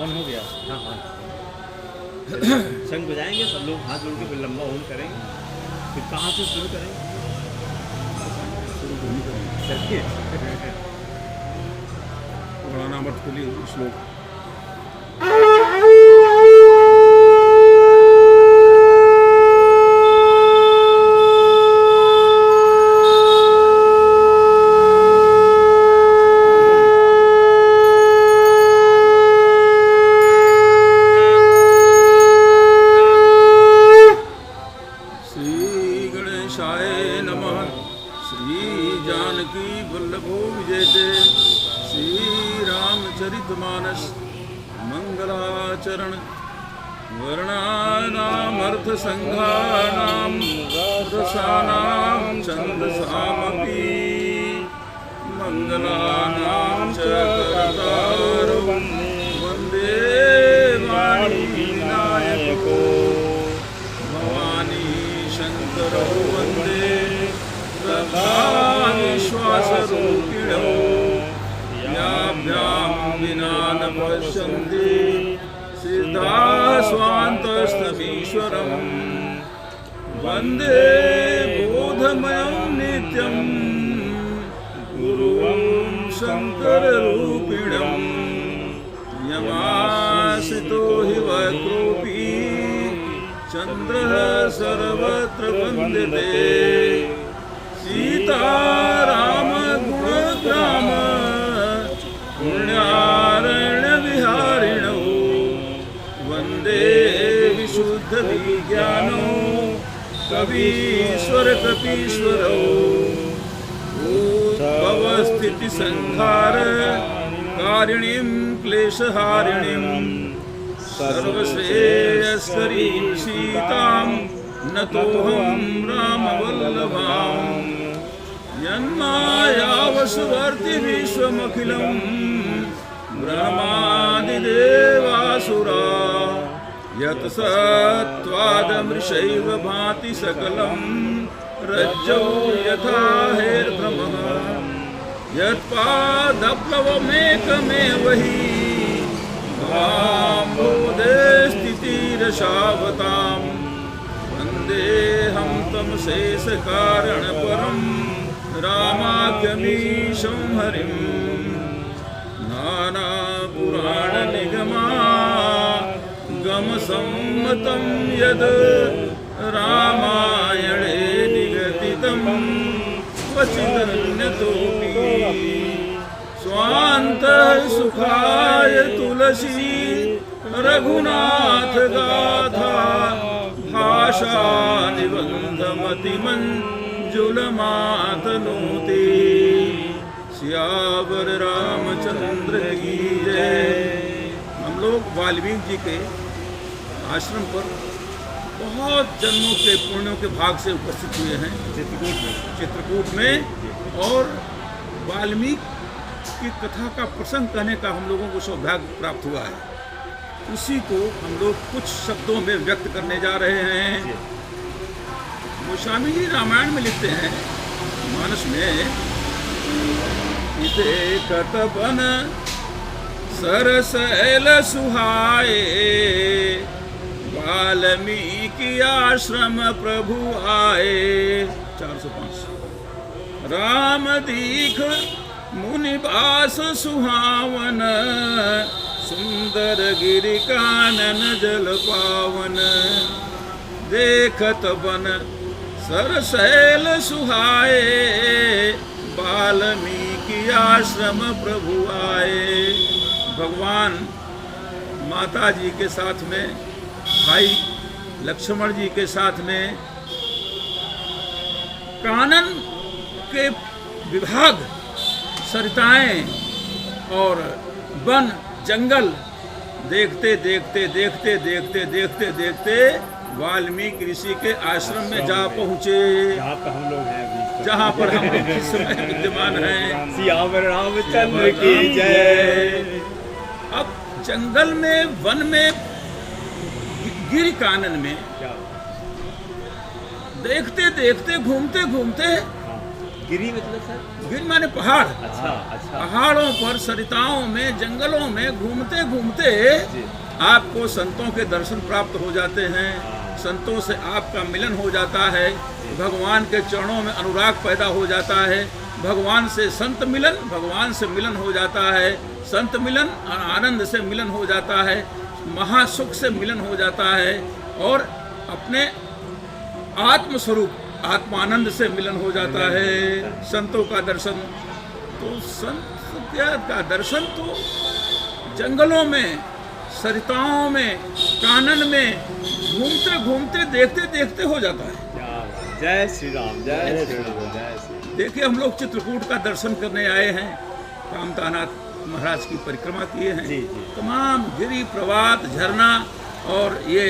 हवन हो गया। हाँ हाँ शंख बजाएंगे, सब लोग हाथ जोड़ के फिर लंबा होम करेंगे। फिर कहाँ से शुरू करेंगे? चलिए पुराणामृत के लिए श्लोक। मंगलाचरण वर्णानामर्थ संघानां रसानां छन्दसामपि मंगलानां च कर्तारं वन्दे वाणी विनायको भवानी शंकरो वन्दे तथा विश्वासरूपिणो याभ्यां विना न पश्यन्ति सिद्धा स्वान्तस्तमीश्वरम् वन्दे बोधमयं नित्यं गुरुं शङ्कररूपिणं यमासितो हि वक्रोऽपि चन्द्रः सर्वत्र वन्दते सीतारामगुणग्राम पुण्यारण्यविहारिणौ वन्दे विशुद्धविज्ञानो कवीश्वर कपीश्वरौ उद्भवस्थितिसंहार कारिणीं क्लेशहारिणीं सर्वश्रेयस्करीं सीतां नतोऽहं रामवल्लभाम् यन्मायावसुवर्ति विश्वमखिलं ब्रह्मादिदेवासुरा यत् सत्त्वादमृषैव भाति सकलं रज्जौ यथा हेर्भ्रमः यत्पादप्लवमेकमेव हि भाम्बोधे स्थितिरशावतां वन्देऽहं तं शेषकारणपरं रामाख्यमीशं हरिं नानापुराणनिगमागमसम्मतं यद् रामायणे निगदितं क्वचिदन्यतोऽपि स्वान्तः सुखाय तुलसी रघुनाथ गाथा भाषा निबन्धमतिमञ्जुलमातनोति सियावर रामचंद्र की जय। हम लोग वाल्मीकि जी के आश्रम पर बहुत जन्मों के पुण्यों के भाग से उपस्थित हुए हैं चित्रकूट में और वाल्मीकि की कथा का प्रसंग कहने का हम लोगों को सौभाग्य प्राप्त हुआ है। उसी को हम लोग कुछ शब्दों में व्यक्त करने जा रहे हैं। गोस्वामी जी रामायण में लिखते हैं मानस में, देखत बन सरसैल सुहाए वाल्मीकि आश्रम प्रभु आए। 405 राम दीख मुनिवास सुहावन सुंदर गिरि कानन जल पावन देखत बन सरसैल सुहाए वाल्मीकि आश्रम प्रभु आए। भगवान माता जी के साथ में भाई लक्ष्मण जी के साथ में कानन के विभाग सरिताएं और वन जंगल देखते देखते देखते देखते देखते देखते वाल्मीकि ऋषि के आश्रम में जा पहुँचे, जहाँ पर हम लोग इस समय विद्यमान हैं। सियावर रामचंद्र की जय। अब जंगल में वन में गिरि कानन में देखते देखते घूमते घूमते गिरी मतलब सर? गिर माने पहाड़। अच्छा अच्छा। पहाड़ों पर, सरिताओं में, जंगलों में घूमते घूमते जी। आपको संतों के दर्शन प्राप्त हो जाते हैं, संतों से आपका मिलन हो जाता है, भगवान के चरणों में अनुराग पैदा हो जाता है, भगवान से संत मिलन, भगवान से मिलन हो जाता है, संत मिलन आनंद से मिलन हो जाता है, महासुख से मिलन हो जाता है, और अपने आत्मस्वरूप आत्मानंद से मिलन हो जाता है। संतों का दर्शन, तो संत का दर्शन तो जंगलों में, सरिताओं में, कानन में घूमते घूमते, देखते देखते हो जाता है। क्या बात। जय श्री राम, जय श्री राम, जय श्री राम। देखिए, हम लोग चित्रकूट का दर्शन करने आए हैं, कामतानाथ महाराज की परिक्रमा किए हैं। जी, जी। तमाम गिरी, प्रवात, झरना और ये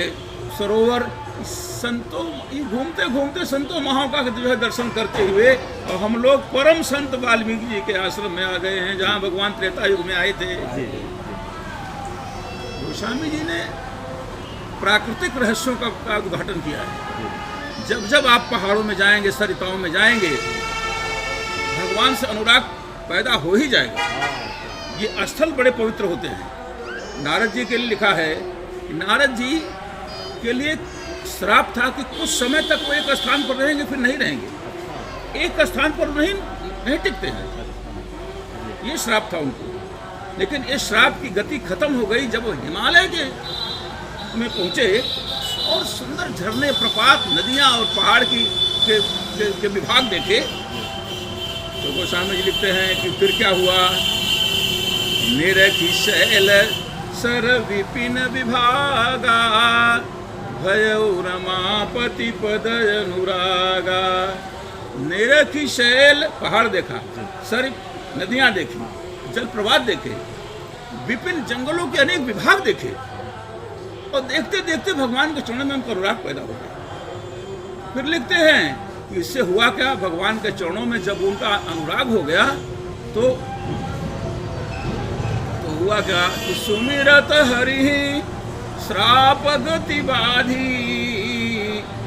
सरोवर, संतों, ये घूमते घूमते संतों महाओं का जो है दर्शन करते हुए, और हम लोग परम संत वाल्मीकि जी के आश्रम में आ गए हैं, जहाँ भगवान त्रेता युग में आए थे। गोस्वामी जी ने प्राकृतिक रहस्यों का उद्घाटन किया है। जब जब आप पहाड़ों में जाएंगे, सरिताओं में जाएंगे, भगवान से अनुराग पैदा हो ही जाएगा। ये स्थल बड़े पवित्र होते हैं। नारद जी के लिए लिखा है कि नारद जी के लिए श्राप था कि कुछ समय तक वो एक स्थान पर रहेंगे, फिर नहीं रहेंगे, एक स्थान पर नहीं टिकते हैं। ये श्राप था उनको। लेकिन इस श्राप की गति खत्म हो गई जब वो हिमालय के में पहुंचे और सुंदर झरने, प्रपात, नदियां और पहाड़ के विभाग देखे। तो गोस्वामी जी लिखते हैं कि फिर क्या हुआ। निरखि शैल सर विपिन विभागा, भयउ रमापति पद अनुरागा। निरखि शैल, पहाड़ देखा, सर नदियां देखी, जल प्रवाह देखे, विपिन जंगलों के अनेक विभाग देखे, और देखते देखते भगवान के चरणों में उनका अनुराग पैदा हो गया। फिर लिखते हैं कि इससे हुआ क्या, भगवान के चरणों में जब उनका अनुराग हो गया तो हुआ क्या कि सुमिरत हरि श्राप गति बाधी,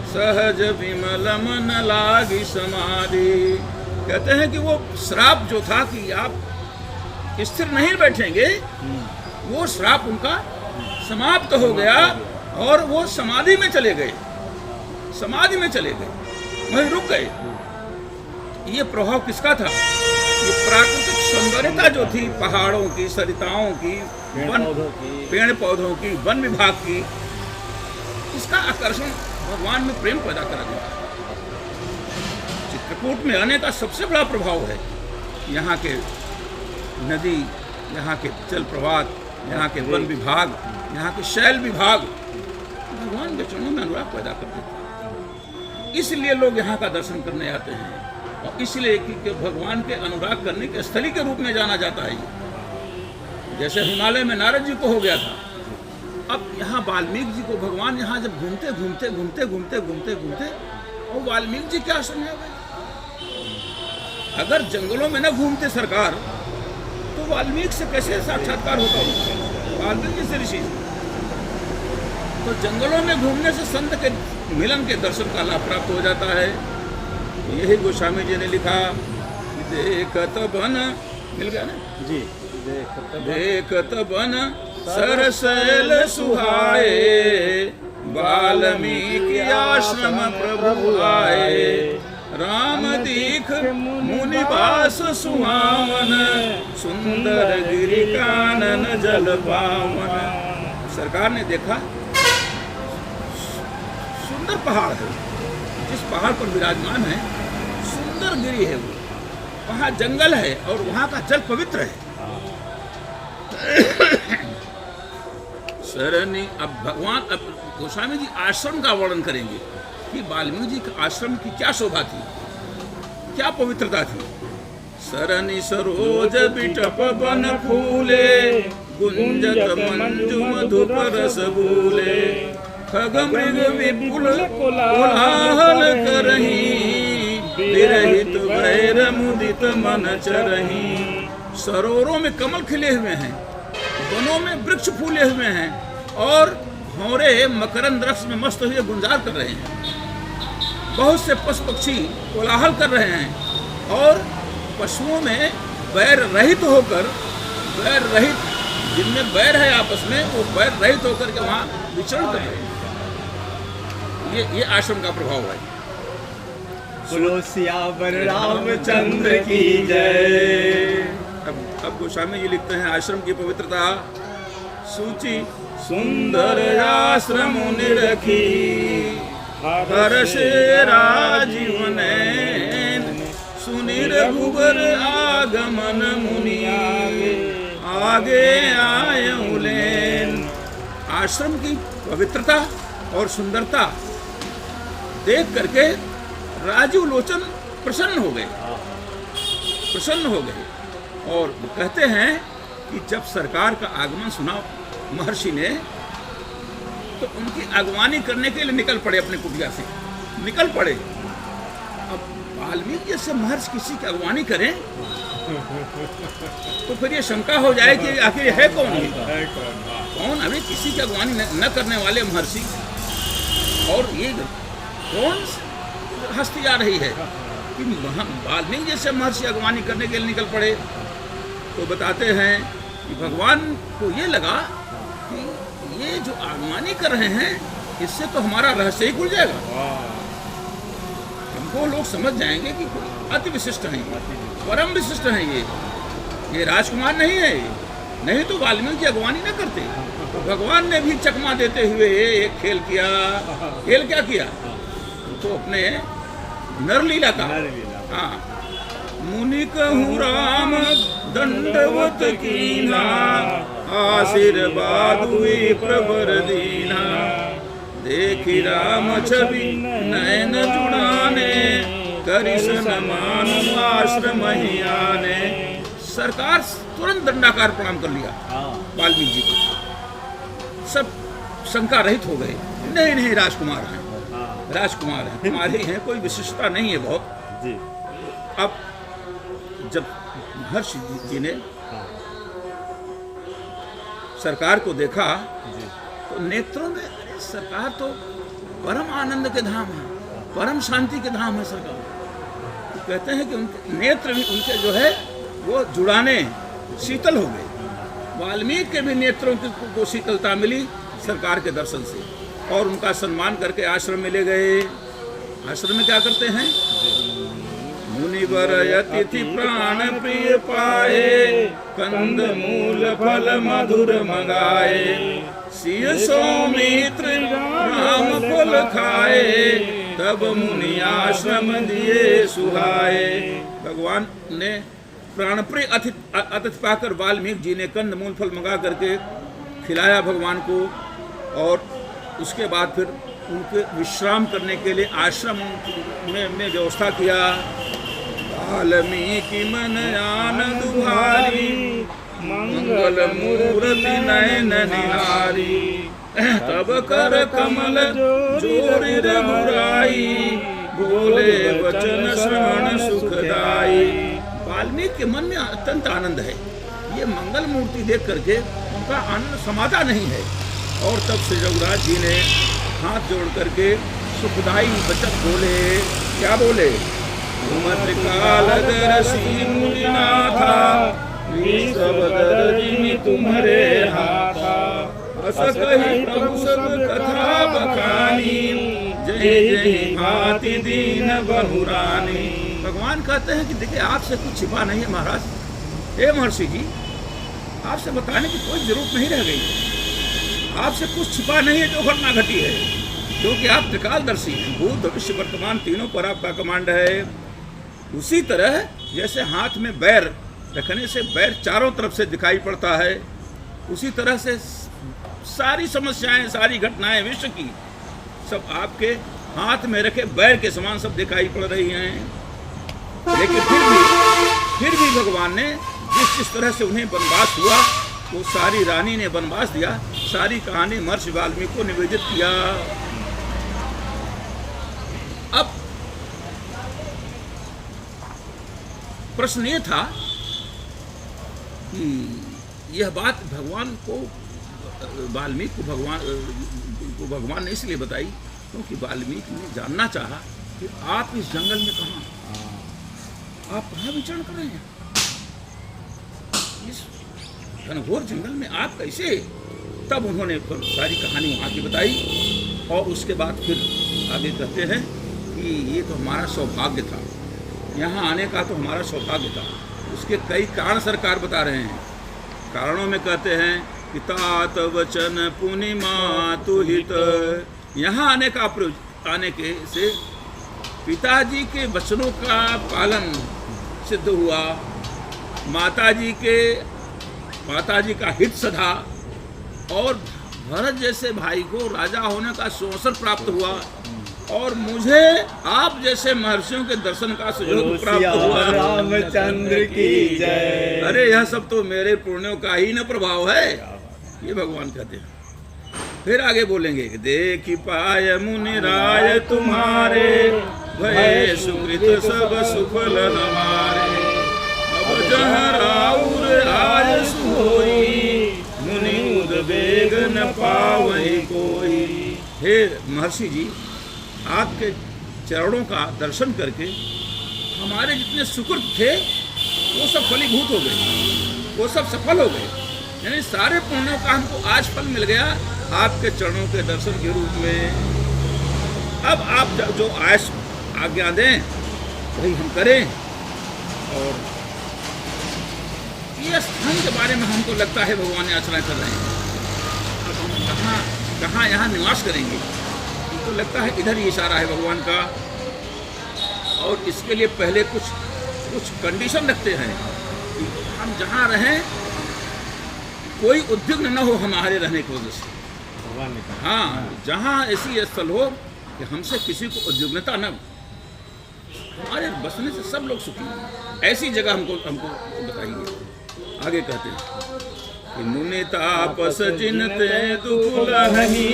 सहज विमल मन लागी समाधि। कहते हैं कि वो श्राप जो था कि आप स्थिर नहीं बैठेंगे, वो श्राप उनका समाप्त हो गया और वो समाधि में चले गए, समाधि में चले गए, वहीं रुक गए। ये प्रभाव किसका था? ये प्राकृतिक सौंदर्यता जो थी, पहाड़ों की, सरिताओं की, पेड़ पौधों की, वन विभाग की, इसका आकर्षण भगवान में प्रेम पैदा करा दिया। चित्रकूट में आने का सबसे बड़ा प्रभाव है यहाँ के नदी, यहाँ के जल प्रवाह, यहाँ के वन विभाग, यहाँ के शैल विभाग भगवान के चरणों में अनुराग पैदा कर देते। इसलिए लोग यहाँ का दर्शन करने आते हैं, और इसलिए कि भगवान के अनुराग करने के स्थली के रूप में जाना जाता है। जैसे हिमालय में नारद जी को हो गया था, अब यहाँ वाल्मीकि जी को भगवान यहाँ जब घूमते घूमते घूमते घूमते घूमते घूमते और वाल्मीकि जी क्या आश्रम है। अगर जंगलों में न घूमते सरकार, तो वाल्मीकि से कैसे साक्षात्कार होता होगा, वाल्मीकि से ऋषि। तो जंगलों में घूमने से संत के मिलन के दर्शन का लाभ प्राप्त हो जाता है। यही गोस्वामी जी ने लिखा कि देखत बन, मिल गया ना जी, देखत बन सरसैल सुहाए, वाल्मीकि आश्रम प्रभु आए, राम दीख मुनि बास सुहावन, सुंदर गिरि कानन जल पावन। सरकार ने देखा सुंदर पहाड़ है, जिस पहाड़ पर विराजमान है सुंदर गिरी है, वो वहाँ जंगल है और वहाँ का जल पवित्र है। सरनी, अब भगवान, अब गोस्वामी जी आश्रम का वर्णन करेंगे कि वाल्मीकि जी के आश्रम की क्या शोभा थी, क्या पवित्रता थी। सरनी सरोज बिटप बन फूले, गुंजत मंजु मधुप रस भूले, खग मृग विपुल कोलाहल करही, विरहित भैर मुदित मन चरही। सरोवरों में कमल खिले हुए हैं, वनों में वृक्ष फूले हुए हैं, और भौरे मकरंद रस में मस्त हुए गुंजार कर रहे हैं। बहुत से पशु पक्षी कोलाहल कर रहे हैं, और पशुओं में बैर रहित होकर, बैर रहित, जिनमें बैर है आपस में, वो बैर रहित होकर के वहाँ विचरण कर रहे हैं। ये आश्रम का प्रभाव है। बोलो सियावर रामचंद्र की जय। अब गोस्वामी जी लिखते हैं आश्रम की पवित्रता। सूची सुंदर आश्रम निरखी, हर्ष राजीव नैन, सुनि रघुबर आगमन मुनि, आगे आए उलेन। आश्रम की पवित्रता और सुंदरता देख करके राजीव लोचन प्रसन्न हो गए, प्रसन्न हो गए। और कहते हैं कि जब सरकार का आगमन सुना महर्षि ने, तो उनकी अगवानी करने के लिए निकल पड़े, अपने कुटिया से निकल पड़े। अब वाल्मीकि जैसे महर्षि किसी की अगवानी करें तो फिर ये शंका हो जाए कि आखिर है कौन, कौन अभी किसी की अगवानी न करने वाले महर्षि, और ये कौन हस्ती आ रही है कि वाल्मीकि जैसे महर्षि अगवानी करने के लिए निकल पड़े। तो बताते हैं कि भगवान को ये लगा कि ये जो अगवानी कर रहे हैं, इससे तो हमारा रहस्य ही खुल जाएगा। हमको लोग समझ जाएंगे कि अति विशिष्ट हैं, परम विशिष्ट हैं, ये राजकुमार नहीं है, नहीं तो वाल्मीकि की अगवानी न करते। तो भगवान ने भी चकमा देते हुए एक खेल किया। खेल क्या किया? तो अपने नरलीला का, हाँ, मुनि कहूँ राम दंडवत कीना, आशीर्वाद हुई प्रवर दीना, देखी राम छवि नयन जुड़ाने, करि सनमान आश्रम ही आने। सरकार तुरंत दंडाकार प्रणाम कर लिया वाल्मीकि जी को। सब शंका रहित हो गए, नहीं नहीं राजकुमार हैं, राजकुमार हैं, हमारे हैं, कोई विशिष्टता नहीं है बहुत जी। अब जब महर्षि जी ने सरकार को देखा जी, तो नेत्रों में, अरे सरकार तो परम आनंद के धाम है, परम शांति के धाम है सरकार। तो कहते हैं कि उनके नेत्र भी, उनके जो है वो जुड़ाने शीतल हो गए। वाल्मीकि के भी नेत्रों को शीतलता मिली सरकार के दर्शन से, और उनका सम्मान करके आश्रम में ले गए। आश्रम में क्या करते हैं? मुनिवर अतिथि प्राण प्रिय पाए, कंद मूल फल मधुर मंगाए, सिय सौमित्र राम फल खाए, तब मुनि आश्रम दिए सुहाए। भगवान ने प्राण प्रिय अतिथि पाकर वाल्मीकि जी ने कंद मूल फल मंगा करके खिलाया भगवान को, और उसके बाद फिर उनके विश्राम करने के लिए आश्रम में व्यवस्था किया। वाल्मीकि मन आनंद भारी, मंगल मूर्ति नयन निहारी, तब कर कमल जोरि रघुराई, बोले वचन श्रवण सुखदाई। वाल्मीकि के मन में अत्यंत आनंद है, ये मंगल मूर्ति देख करके उनका आनंद समाता नहीं है। और तब श्री रघुराज जी ने हाथ जोड़ करके सुखदाई वचन बोले। क्या बोले? मुनिनाथा, तुम्हारे हाथा, अस कही प्रभु सब कथा बखानी, जय जय भांति दीन बहुरानी। भगवान कहते हैं कि देखिए आपसे कुछ छिपा नहीं है महाराज, हे महर्षि जी, आपसे बताने की कोई जरूरत नहीं रह गई, आपसे कुछ छिपा नहीं है जो घटना घटी है, क्योंकि आप त्रिकालदर्शी हैं, भूत भविष्य वर्तमान तीनों पर आपका कमांड है। उसी तरह जैसे हाथ में बैर रखने से बैर चारों तरफ से दिखाई पड़ता है, उसी तरह से सारी समस्याएं, सारी घटनाएं विश्व की सब आपके हाथ में रखे बैर के समान सब दिखाई पड़ रही हैं। लेकिन फिर भी भगवान ने जिस तरह से उन्हें वनवास हुआ, वो सारी रानी ने वनवास दिया, सारी कहानी महर्षि वाल्मीकि को निवेदित किया। अब प्रश्न ये था कि यह बात भगवान को, वाल्मीकि को भगवान ने इसलिए बताई क्योंकि वाल्मीकि ने जानना चाहा कि आप इस जंगल में कहाँ, आप कहाँ विचरण कर रहे हैं? इस घनघोर जंगल में आप कैसे? तब उन्होंने सारी कहानी वहाँ की बताई और उसके बाद फिर आगे कहते हैं कि ये तो हमारा सौभाग्य था, यहाँ आने का तो हमारा सौभाग्य था। उसके कई कारण सरकार बता रहे हैं। कारणों में कहते हैं कि तात वचन पूर्णिमा तुहित, यहाँ आने के से पिताजी के वचनों का पालन सिद्ध हुआ, माताजी का हित सधा और भरत जैसे भाई को राजा होने का सुअवसर प्राप्त हुआ और मुझे आप जैसे महर्षियों के दर्शन का सुयोग प्राप्त हुआ। रामचंद्र की जय। अरे यह सब तो मेरे पुण्यों का ही न प्रभाव है, ये भगवान कहते हैं। फिर आगे बोलेंगे, देखी पाय मुनि राय तुम्हारे, भय सुकृत सब सुफल हमारे, अब जहाँ राउर आय सोई, मुनि उद्वेग न पावई कोई। हे महर्षि जी, आपके चरणों का दर्शन करके हमारे जितने सुकृत थे वो सब फलीभूत हो गए, वो सब सफल हो गए। यानी सारे पुण्यों का हमको आज फल मिल गया आपके चरणों के दर्शन के रूप में। अब आप जो आज्ञा दें वही हम करें। और ये स्थान के बारे में हमको लगता है भगवान ने आचरण कर रहे हैं। अब हम कहाँ यहाँ निवास करेंगे, हमको लगता है इधर ही इशारा है भगवान का। और इसके लिए पहले कुछ कंडीशन रखते हैं कि हम जहाँ रहें कोई उद्विग्न न हो हमारे रहने की वजह से। भगवान ने कहा हाँ, जहाँ ऐसी स्थल हो कि हमसे किसी को उद्विग्नता न, हमारे बसने से सब लोग सुखी हैं, ऐसी जगह हमको बताइए। आगे कहते हैं कि मुनि तापस जिन ते दुख लहनी,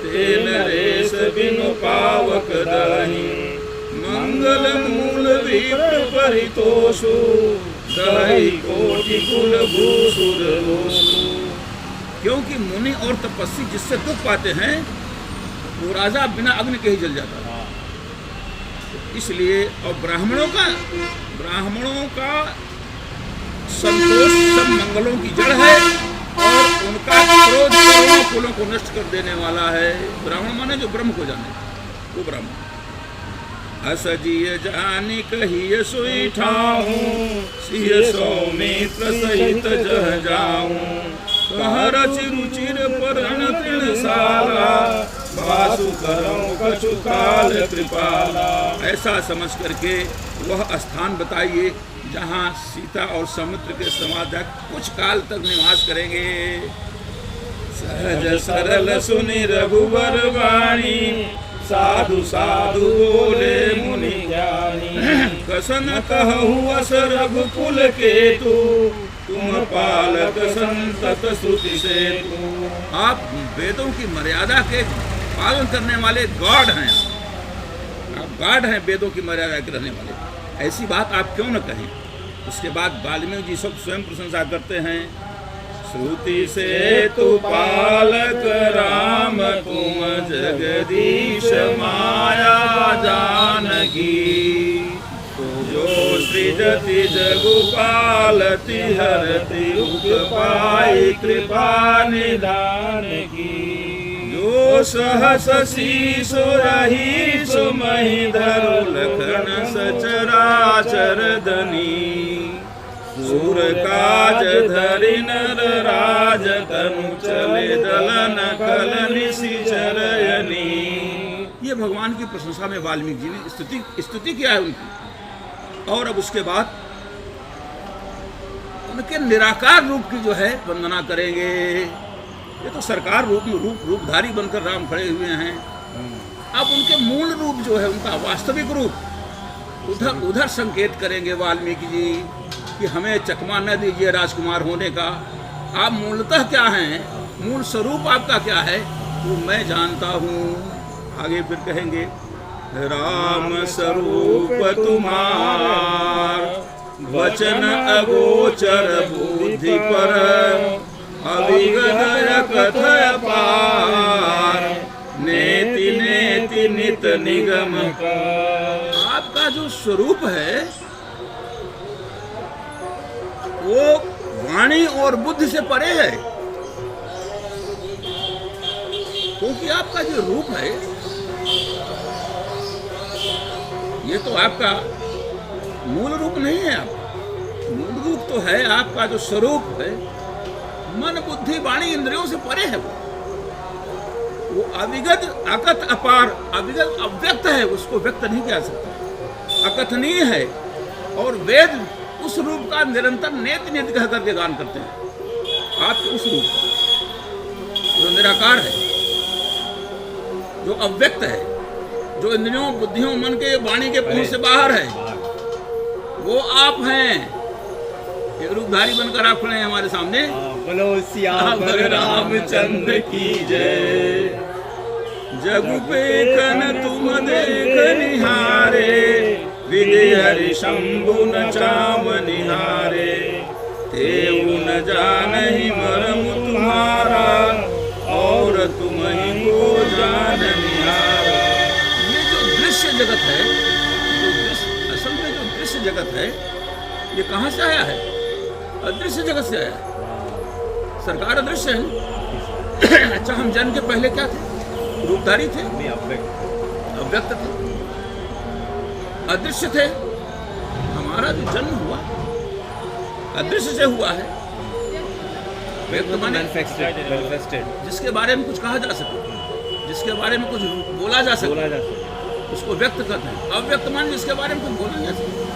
तेल रेस बिनु पावक दही, मंगल मूल विप्र परितोषु, दही कोटि कुल भूसुर दोषु। क्योंकि मुनि और तपस्वी जिससे दुख पाते हैं वो राजा बिना अग्नि के ही जल जाता है। इसलिए और ब्राह्मणों का संतोष सब मंगलों की जड़ है और उनका क्रोध करोड़ों कुलों को नष्ट कर देने वाला है। ब्राह्मण माने जो ब्रह्म को जाने, वो ब्राह्मण। असजिय जानी कहिए सोई ठाऊं, सिय सौमित्र सहित जह जाऊं, कहर चिरुचिर परण तृणशाला, वासु करऊं कछु काल कृपाला। ऐसा समझ करके वह स्थान बताइए जहाँ सीता और समुद्र के समाधक कुछ काल तक निवास करेंगे। सहज सरल सुनि रघुवर वाणी, साधु साधु बोले मुनि ज्ञानी, कसन कहूँ अस रघुकुल केतु, तुम पालक संतत स्तुति से तू। आप वेदों की मर्यादा के पालन करने वाले गॉड हैं, आप गॉड हैं, वेदों की मर्यादा के रहने वाले। ऐसी बात आप क्यों न कहें। उसके बाद वाल्मीकि जी सब स्वयं प्रशंसा करते हैं। श्रुति से तू पालक राम, तुम जगदीश माया जानकी, जो सृजति जगु पालति, हरति उप पाई कृपा निधान की, जो सहस शीशो रही सुमहि धरु, लखन सचराचर धनी, सूर काज धरि नर राज, तनु चले दलन कल निशिचरयनी। ये भगवान की प्रशंसा में वाल्मीकि जी ने स्तुति किया है उनकी। और अब उसके बाद उनके निराकार रूप की जो है वंदना करेंगे। ये तो सरकार रूपधारी बनकर राम खड़े हुए हैं। अब उनके मूल रूप जो है, उनका वास्तविक रूप उधर संकेत करेंगे वाल्मीकि जी कि हमें चकमा न दीजिए राजकुमार होने का। आप मूलतः क्या हैं, मूल स्वरूप आपका क्या है वो मैं जानता हूँ। आगे फिर कहेंगे, राम स्वरूप तुम्हार, वचन अगोचर बुद्धि पर, अभिगत कथय पार, नेति नेति नित निगम। आपका जो स्वरूप है वो वाणी और बुद्धि से परे है, क्योंकि आपका जो रूप है ये तो आपका मूल रूप नहीं है। आपका मूल रूप तो है आपका जो स्वरूप है, मन बुद्धि वाणी इंद्रियों से परे है। वो अविगत अकथ अपार अविगत अव्यक्त है, उसको व्यक्त नहीं किया सकता, अकथनीय है। और वेद उस रूप का निरंतर नेति नेति कह करके गान करते हैं। आपके उस रूप का जो निराकार है, जो अव्यक्त है, जो इंद्रियों बुद्धियों मन के वाणी के पहुंच से बाहर है, वो आप हैं। एक रूपधारी बनकर आप खड़े हैं हमारे सामने। बोलो सियावर रामचंद्र की जय। जगु पे कन तुम देख निहारे, विधि हरि शंभु न चाव निहारे, तेऊ न जानहि मरम तुम्हारा, और तुम ही को जान निहारा। ये जो दृश्य जगत है, असल में जो दृश्य जगत है, ये कहाँ से आया है? अदृश्य जगत से आया है। सरकार अदृश्य है। अच्छा, हम जन्म के पहले क्या थे? रूपधारी थे, अव्यक्त थे, अदृश्य थे। हमारा जो जन्म हुआ अदृश्य से हुआ है। जिसके बारे में कुछ कहा जा सके, जिसके बारे में कुछ बोला जा सके, उसको व्यक्त करते हैं। अव्यक्त मान जिसके बारे में कुछ बोला जा सके।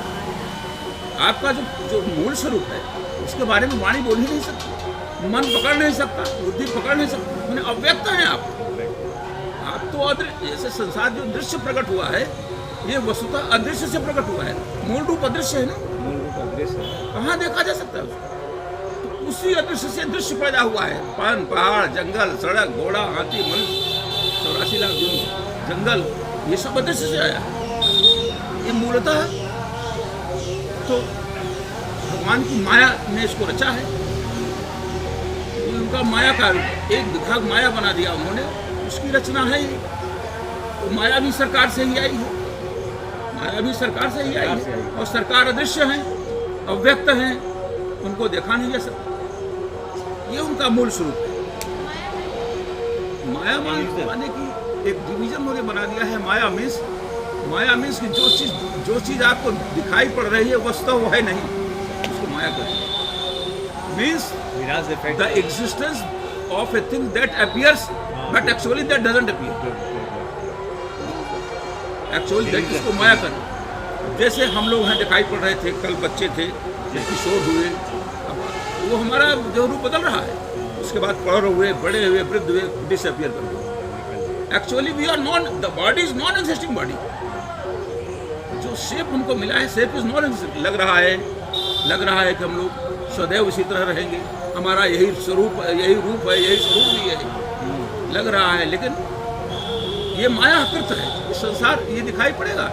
आपका जो मूल स्वरूप है, उसके बारे में वाणी बोल ही नहीं सकती, मन पकड़ नहीं सकता, बुद्धि पकड़ नहीं सकती, मैंने अव्यक्त हैं आप तो अदृश्य। जैसे संसार जो दृश्य प्रकट हुआ है, ये वस्तुतः अदृश्य से प्रकट हुआ है। मूल रूप अदृश्य है ना, मूल रूप अदृश्य है। कहाँ देखा जा सकता है उसको? तो उसी अदृश्य से दृश्य पैदा हुआ है। पान, पहाड़, जंगल, सड़क, घोड़ा, हाथी, मनुष्य, 84 लाख जंगल, ये सब अदृश्य से आया है। ये मूलतः तो भगवान की माया ने इसको रचा है। उनका माया का एक विभाग माया बना दिया उन्होंने, उसकी रचना है। तो माया भी सरकार से ही आई है, माया भी सरकार से ही आई है। और सरकार अदृश्य है, अव्यक्त है, उनको देखा नहीं जा सकता। ये उनका मूल स्वरूप है। माया माने की एक डिवीजन उन्होंने बना दिया है। माया मीन्स की जो चीज आपको दिखाई पड़ रही है वस्तु वो है नहीं, उसको माया कहते हैं। Means the existence of a thing that appears but actually that doesn't appear. Actually that इसको माया कहते हैं। जैसे हम लोग हैं, दिखाई पड़ रहे थे, कल बच्चे थे, किशोर हुए, अब वो हमारा जो रूप बदल रहा है, उसके बाद पौर हुए, बड़े हुए, वृद्ध हुए, डिसअपियर कर गए। Actually we are non, the body is non existing body. जो शेप उनको मिला है, शेप इज नॉन एग्जिस्टिंग। लग रहा है कि हम लोग सदैव इसी तरह रहेंगे, हमारा यही स्वरूप है, यही रूप है, यही स्वरूप भी है, लग रहा है। लेकिन ये माया कृत है। ये संसार ये दिखाई पड़ेगा।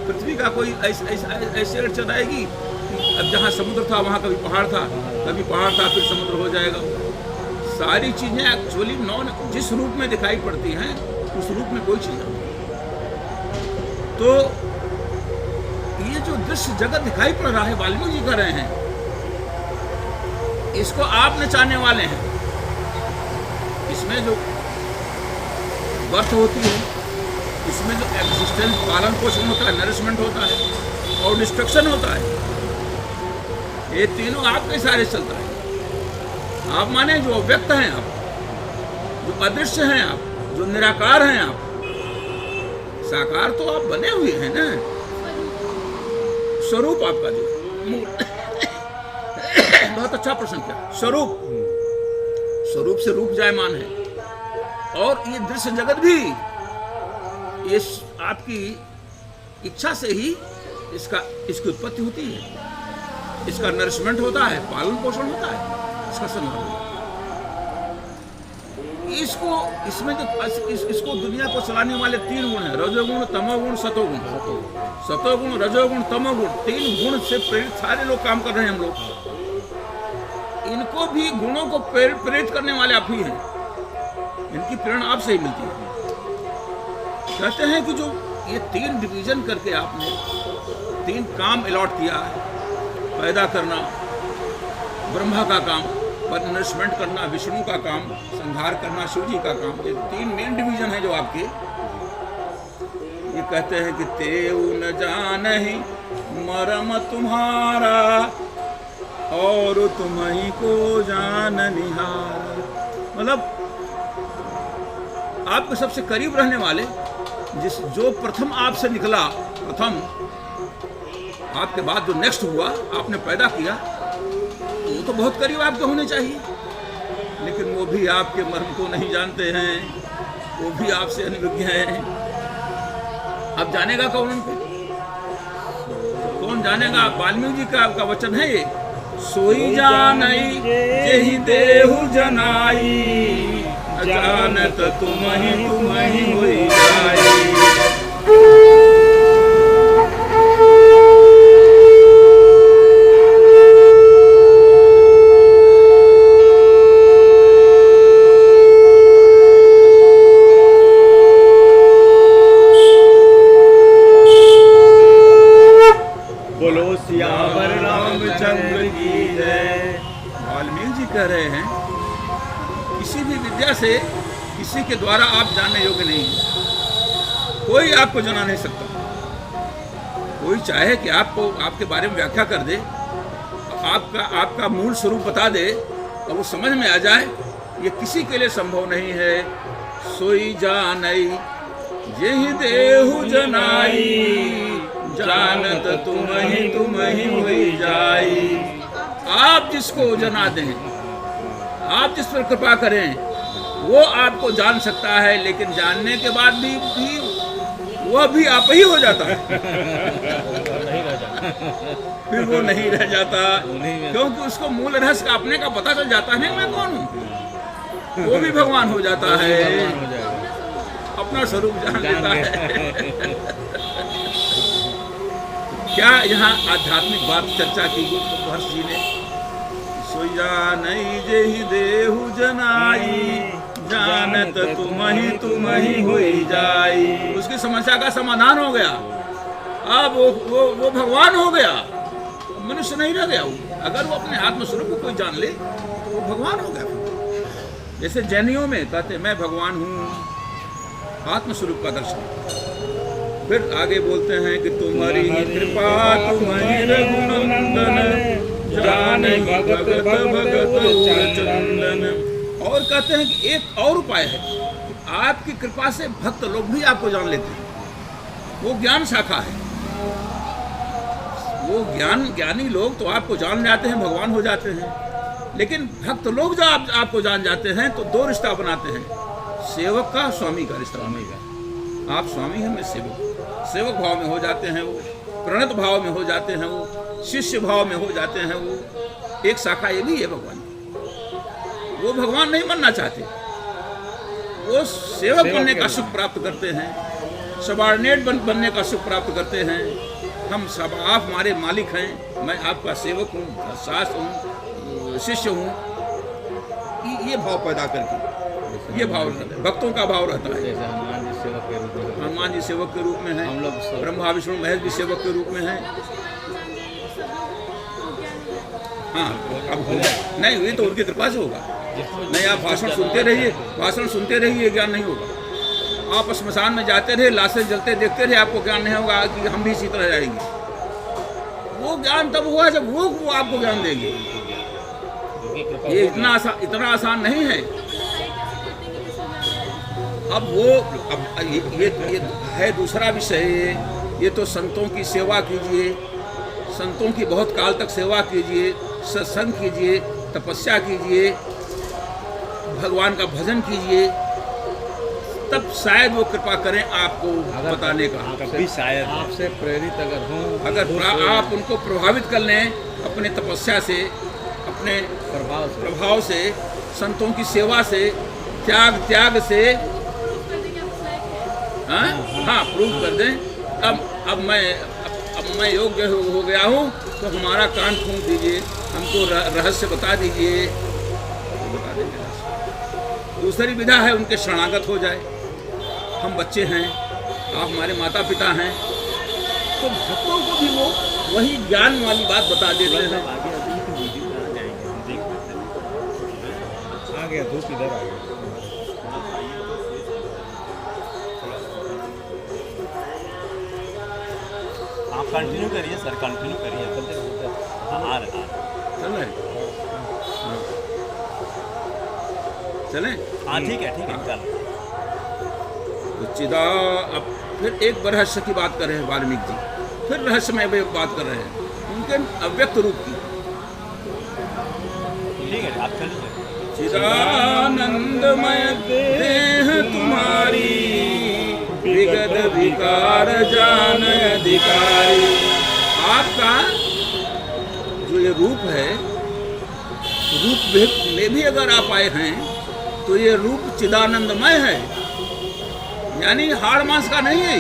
पृथ्वी का कोई ऐसे अड़चन आएगी कि अब जहाँ समुद्र था वहाँ कभी पहाड़ था, फिर समुद्र हो जाएगा। सारी चीज़ें एक्चुअली नॉन, जिस रूप में दिखाई पड़ती हैं उस रूप में कोई चीज़ नहीं। तो ये जो दृश्य जगत दिखाई पड़ रहा है, वाल्मीकि जी कर रहे हैं, इसको आप नचाने वाले हैं। इसमें जो बर्थ होती है, इसमें जो एग्जिस्टेंस, पालन पोषण होता है, नरिशमेंट होता है और डिस्ट्रक्शन होता है, ये तीनों आपके इशारे चलता है। आप माने जो अव्यक्त हैं, आप जो अदृश्य हैं, आप जो निराकार हैं, आप साकार तो आप बने हुए हैं ना। स्वरूप आपका जो बहुत अच्छा प्रश्न किया। स्वरूप से रूप जायमान है। और ये दृश्य जगत भी ये आपकी इच्छा से ही इसकी उत्पत्ति होती है, इसका नरिशमेंट होता है, पालन पोषण होता है, इसका संग्रह होता है। इसमें जो इसको दुनिया को चलाने वाले 3 गुण हैं, रजोगुण, तमोगुण, सतोगुण। सतोगुण, रजोगुण, तमोगुण, 3 गुण से प्रेरित सारे लोग काम कर रहे हैं। हम लोग इनको भी गुणों को प्रेरित करने वाले आप ही हैं। इनकी प्रेरणा आपसे ही मिलती है। कहते हैं कि जो ये 3 डिवीजन करके आपने 3 काम अलॉट किया है, पैदा करना, ब्रह्मा का काम, पनिशमेंट करना विष्णु का काम, संहार करना शिव जी का काम। ये 3 मेन डिवीजन है जो आपके। ये कहते हैं कि तेऊ न जानहि मरम तुम्हारा और तुम्हीं को जान निहार। मतलब आपके सबसे करीब रहने वाले जो प्रथम आपसे निकला, प्रथम आपके बाद जो नेक्स्ट हुआ, आपने पैदा किया, वो तो बहुत करीब आपके होने चाहिए, लेकिन वो भी आपके मर्म को नहीं जानते हैं, वो भी आपसे अनभिज्ञ हैं। अब जानेगा कौन उनको? कौन जानेगा? वाल्मीकि जी का वचन है ये, सोई जानई जेहि देहु जनाई, अजानत तुम्हीं होई जाई। बोलो सियावर रामचंद्र की जय। वाल्मीकि जी कह रहे हैं किसी भी विद्या से किसी के द्वारा आप जानने योग्य नहीं है। कोई आपको जाना नहीं सकता। कोई चाहे कि आपको आपके बारे में व्याख्या कर दे, आपका मूल स्वरूप बता दे और वो समझ में आ जाए, ये किसी के लिए संभव नहीं है। सोई जानई जेहि देहु जनाई, जानत तुम्हीं होई जाई। आप जिसको जना दें, आप जिस पर कृपा करें, वो आपको जान सकता है, लेकिन जानने के बाद भी वह भी आप ही हो जाता है। फिर वो नहीं रह जाता, क्योंकि उसको मूल रहस्य का अपने का पता चल जाता है, मैं कौन हूँ। वो भी भगवान हो जाता है, अपना स्वरूप जान लेता है। क्या यहाँ आध्यात्मिक बात चर्चा की गई महर्षि जी ने? सोई जानई जेहि देहु जनाई, जानत तुम्हीं होई जाई। उसकी समस्या का समाधान हो गया। अब वो भगवान हो गया, मनुष्य नहीं रह गया। अगर वो अपने आत्मस्वरूप को कोई जान ले तो वो भगवान हो गया। जैसे जैनियों में कहते मैं भगवान हूँ, आत्मस्वरूप का दर्शन। फिर आगे बोलते हैं कि तुम्हारी कृपा तुम्हारी रघुनंदन, जाने भगत भगत चंदन। और कहते हैं कि एक और उपाय है, आपकी कृपा से भक्त लोग भी आपको जान लेते हैं। वो ज्ञान शाखा है। वो ज्ञानी लोग तो आपको जान जाते हैं, भगवान हो जाते हैं। लेकिन भक्त लोग जो आपको जान जाते हैं तो 2 रिश्ता बनाते हैं, सेवक का, स्वामी का रिश्ता। आप स्वामी हैं, मैं सेवक। सेवक भाव में हो जाते हैं वो, प्रणत भाव में हो जाते हैं वो, शिष्य भाव में हो जाते हैं वो। एक शाखा ये भी है भगवान। वो भगवान नहीं बनना चाहते, वो सेवक बनने का सुख प्राप्त करते हैं, सबॉर्डिनेट बनने का सुख प्राप्त करते हैं। हम सब, आप हमारे मालिक हैं, मैं आपका सेवक हूँ, दास हूँ, शिष्य हूँ। ये भाव पैदा करके, ये भाव भक्तों का भाव रहता है। हनुमान जी सेवक के रूप में हैं, हम लोग ब्रह्मा विष्णु महेश भी सेवक के रूप में हैं। हाँ, अब होगा नहीं, ये तो उनकी कृपा से होगा। नहीं, आप भाषण सुनते रहिए, ज्ञान नहीं होगा। आप श्मशान में जाते रहे, लाशें जलते देखते रहे, आपको ज्ञान नहीं होगा कि हम भी इसी तरह जाएंगे। वो ज्ञान तब हुआ जब वो आपको ज्ञान देंगे। ये इतना आसान नहीं है। अब ये है दूसरा विषय। ये तो संतों की सेवा कीजिए, संतों की बहुत काल तक सेवा कीजिए, सत्संग कीजिए, तपस्या कीजिए, भगवान का भजन कीजिए, तब शायद वो कृपा करें आपको बताने का। कभी शायद आपसे प्रेरित अगर आप उनको प्रभावित कर लें अपने तपस्या से, अपने प्रभाव से, संतों की सेवा से, त्याग से, हाँ प्रूव कर दें। अब मैं योग्य हो गया हूँ, तो हमारा कान फूंक दीजिए, हमको रहस्य बता दीजिए, बता देंगे। दूसरी विधा है उनके शरणागत हो जाए। हम बच्चे हैं, आप हमारे माता पिता हैं, तो भक्तों को भी वो वही ज्ञान वाली बात बता देते हैं। गया धूप इधर आ गया। आप कंटिन्यू करिए सर, कंटिन्यू करिए। हाँ आ रहे चल रहे चलें? हाँ ठीक है चल। चिदा अब फिर एक रहस्य की बात कर रहे हैं वाल्मीकि जी, फिर रहस्यमय बात कर रहे हैं उनके अव्यक्त रूप की। ठीक है आप चलिए। चिदानंदमय देह तुम्हारी, विगत विकार जान अधिकारी। आपका जो ये रूप है, रूप में भी अगर आप आए हैं तो ये रूप चिदानंदमय है, यानी हाड़ मांस का नहीं है।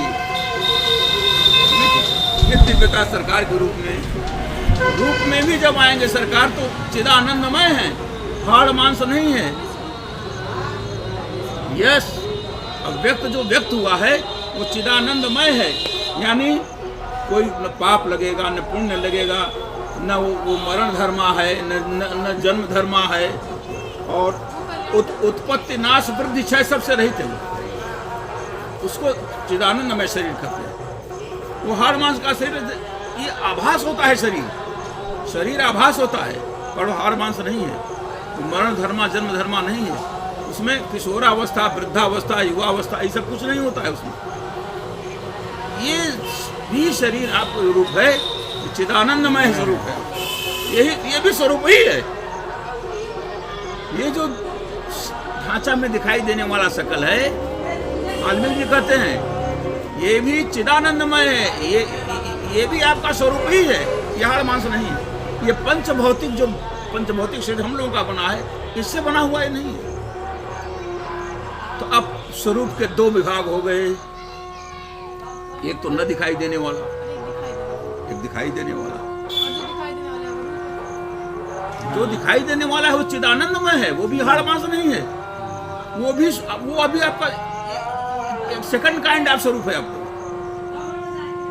ये दिव्यता सरकार के रूप में भी जब आएंगे सरकार तो चिदानंदमय है, हाड़ मांस नहीं है। यस, अव्यक्त जो व्यक्त हुआ है वो चिदानंदमय है, यानी कोई न पाप लगेगा न पुण्य लगेगा, न वो मरण धर्मा है न जन्म धर्मा है, और उत्पत्ति नाश वृद्धि क्षय सबसे रहित है। उसको चिदानंदमय शरीर कहते हैं। वो हाड़ मांस का शरीर, ये आभास होता है, शरीर आभास होता है, पर वो हाड़ मांस नहीं है। तो मरण धर्मा जन्म धर्मा नहीं है उसमें। किशोरावस्था, वृद्धावस्था, युवावस्था, ये सब कुछ नहीं होता है उसमें। ये भी शरीर आपका रूप है, चिदानंदमय स्वरूप है। ये भी स्वरूप ही है। ये जो ढांचा में दिखाई देने वाला शकल है, वाल्मीकि जी कहते हैं ये भी चिदानंदमय है, ये भी आपका स्वरूप ही है, ये हाड़ मांस नहीं है। ये पंचभौतिक शरीर हम लोगों का बना है, इससे बना हुआ ही नहीं है। तो अब स्वरूप के दो विभाग हो गए, एक तो न दिखाई देने वाला, एक दिखाई देने वाला। जो दिखाई देने वाला है वो चिदानंदमय है, वो भी हाड़ मांस नहीं है। वो अभी आपका सेकंड काइंड ऑफ स्वरूप है आपको।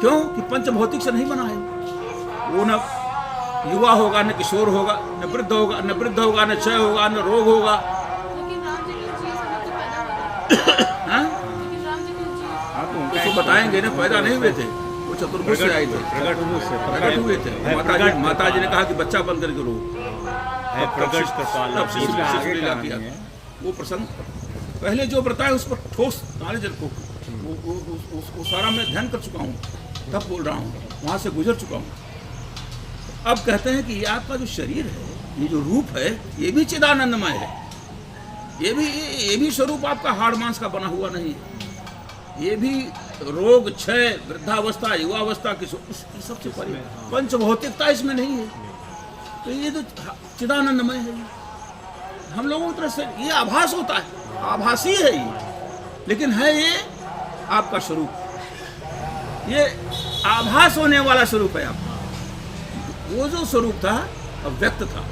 क्यों कि पंचभौतिक से नहीं बना है। वो न युवा होगा, न किशोर होगा, न वृद्ध होगा, न क्षय होगा, न रोग होगा। उसको बताएंगे ना, पैदा नहीं हुए थे, वो चतुर्भुज से आए थे, प्रकट हुए थे। माता जी ने कहा कि बच्चा बन करके रो, वो प्रसंग पहले जो बताया उस पर ठोस नॉलेज रखो। वो सारा मैं ध्यान कर चुका हूँ, तब बोल रहा हूँ, वहाँ से गुजर चुका हूँ। अब कहते हैं कि ये आपका जो शरीर है, ये जो रूप है, ये भी चिदानंदमय है। ये भी स्वरूप आपका हाड़ मांस का बना हुआ नहीं है। ये भी रोग, क्षय, वृद्धावस्था, युवावस्था की सबसे परे पंचभौतिकता इसमें नहीं है। तो ये तो चिदानंदमय है। हम लोगों की तरफ से ये आभास होता है, आभासी है ये, लेकिन है ये आपका स्वरूप। ये आभास होने वाला स्वरूप है आपका। वो जो स्वरूप था अव्यक्त था,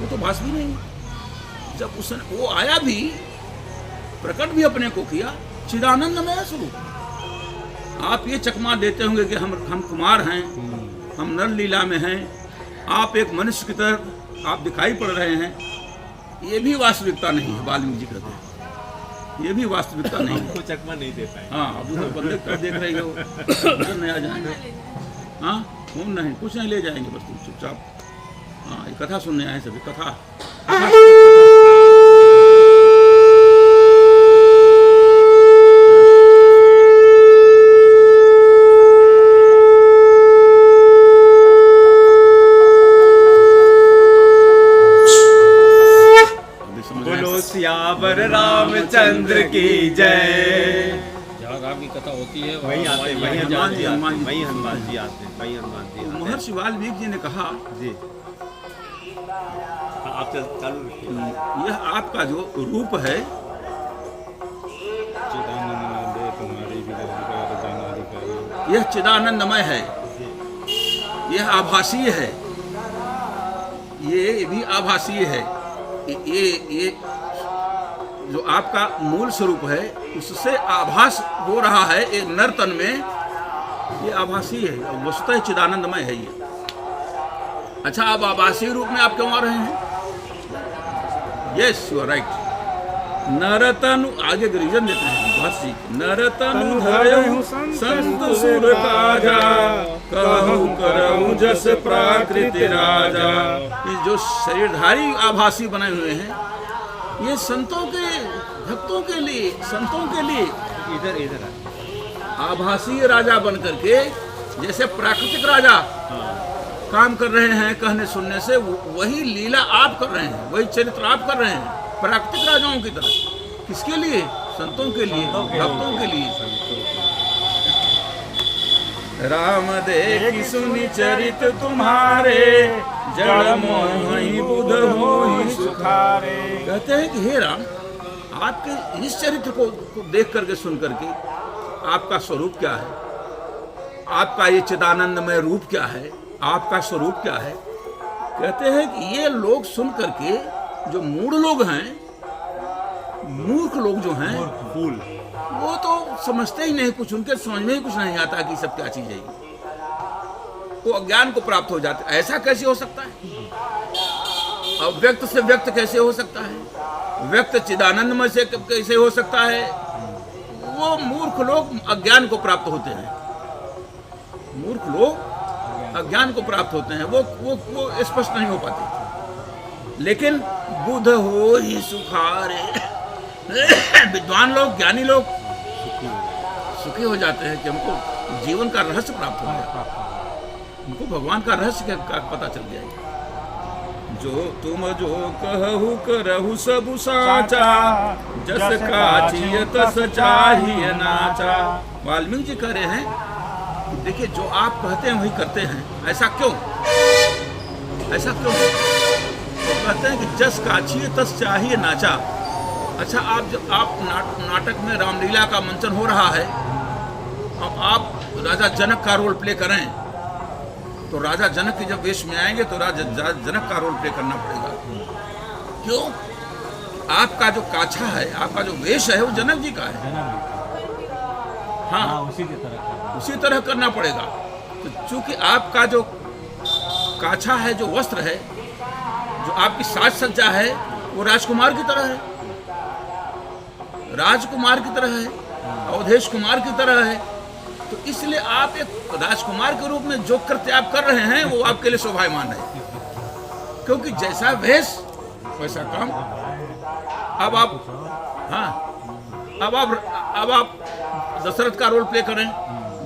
वो तो भास भी नहीं। जब उसने वो आया भी, प्रकट भी अपने को किया, चिदानंदमय स्वरूप। आप ये चकमा देते होंगे कि हम कुमार हैं, हम नर लीला में हैं, आप एक मनुष्य की तरह आप दिखाई पड़ रहे हैं। ये भी वास्तविकता नहीं है। वाल्मीकि जी कहते हैं ये भी वास्तविकता नहीं है। चकमा नहीं दे पाए। हाँ, अब तो बंदे कर देख रहे हो, नहीं आ जाएंगे। हाँ, फोन नहीं, कुछ नहीं ले जाएंगे, बस तुम चुपचाप। हाँ, ये कथा सुनने आए सभी, कथा। सियावर रामचंद्र की जय। जहाँ राम की कथा होती है वहीं आते, वहीं हनुमान जी आते, वहीं हनुमान जी आते, वहीं हनुमान जी आते। महर्षि वाल्मीकि जी ने कहा जी, आप चालू रखिए। यह आपका जो रूप है, यह चिदानंदमय है, यह आभासीय है, ये भी आभासीय है। ये जो आपका मूल स्वरूप है उससे आभास हो रहा है एक नर्तन में, ये आभासी है, वस्तुतः चिदानंदमय है ये। अच्छा, आप आभासी रूप में आप क्यों आ रहे हैं? Yes you are right. नरतनु आगे रीजन देते हैं बहुत सी। नरतनु धरहु संत सुर काजा, कहूँ करहु जस प्राकृति राजा। ये जो शरीरधारी आभासी बने हुए हैं, ये संतों के भक्तों के लिए, संतों के लिए इधर आभासी राजा बन करके, जैसे प्राकृतिक राजा काम कर रहे हैं कहने सुनने से, वही लीला आप कर रहे हैं, वही चरित्र आप कर रहे हैं प्राकृतिक राजाओं की तरह। किसके लिए? संतों के लिए, भक्तों के लिए। राम देखि सुनि चरित तुम्हारे, जड़ मोहि बुध होहि सुखारे। कहते हैं कि हे राम, आपके इस चरित्र को देख करके सुन करके आपका स्वरूप क्या है, आपका ये चिदानंदमय रूप क्या है, आपका स्वरूप क्या है। कहते हैं कि ये लोग सुन करके, जो मूढ़ लोग हैं, मूर्ख लोग जो हैं, फूल, वो तो समझते ही नहीं कुछ, उनके समझ में ही कुछ नहीं आता कि सब क्या चीज है। वो अज्ञान को प्राप्त हो जाते। ऐसा कैसे हो सकता है? अव्यक्त से व्यक्त कैसे हो सकता है? व्यक्त चिदानंदमय से कैसे हो सकता है? वो मूर्ख लोग अज्ञान को प्राप्त होते हैं। मूर्ख लोग अज्ञान को प्राप्त होते हैं, वो स्पष्ट नहीं हो पाते। लेकिन बुध हो ही सुखारे, विद्वान लोग, ज्ञानी लोग सुखी हो जाते हैं कि हमको जीवन का रहस्य प्राप्त हो गया, हमको भगवान का रहस्य का पता चल गया। जो तुम जो कहु करहु सब साचा, जस काचिय तस चाहिए नाचा। वाल्मीकि जी कह रहे हैं, देखिए जो आप कहते हैं वही करते हैं। ऐसा क्यों? ऐसा क्यों? तो कहते हैं कि जस काचिय तस चाहिए नाचा। अच्छा, आप नाटक में रामलीला का मंचन हो रहा है, अब आप राजा जनक का रोल प्ले करें, तो राजा जनक के जब वेश में आएंगे तो राजा जनक का रोल प्ले करना पड़ेगा। क्यों? आपका जो काछा है, आपका जो वेश है, वो जनक जी का है। हाँ, उसी तरह करना पड़ेगा। तो चूंकि आपका जो काछा है, जो वस्त्र है, जो आपकी साज सज्जा है, वो राजकुमार की तरह है, राजकुमार की तरह है, अवधेश कुमार की तरह है। तो इसलिए आप एक राजकुमार के रूप में जो कृत्य आप कर रहे हैं, वो आपके लिए शोभायमान है, क्योंकि जैसा वेश वैसा काम। अब आप दशरथ का रोल प्ले करें,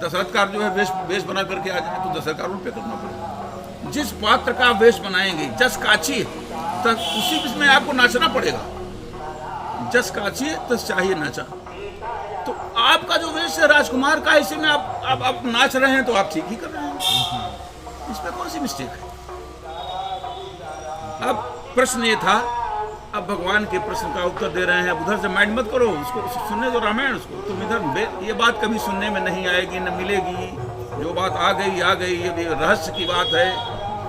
दशरथ का जो है वेश बना करके आ जाए, तो दशरथ का रोल प्ले करना पड़ेगा। जिस पात्र का वेश बनाएंगे, जस काची, तब उसी वेश में आपको नाचना पड़ेगा। जस काची तस चाहिए नाचा। तो आपका जो वेश है राजकुमार का, इसी में आप नाच रहे हैं, तो आप ठीक ही कर रहे हैं, इसमें कौन सी मिस्टेक है? अब प्रश्न ये था, अब भगवान के प्रश्न का उत्तर दे रहे हैं। अब उधर से माइंड मत करो, उसको सुनने दो रामायण, उसको तुम इधर ये बात कभी सुनने में नहीं आएगी, न मिलेगी। जो बात आ गई, ये रहस्य की बात है,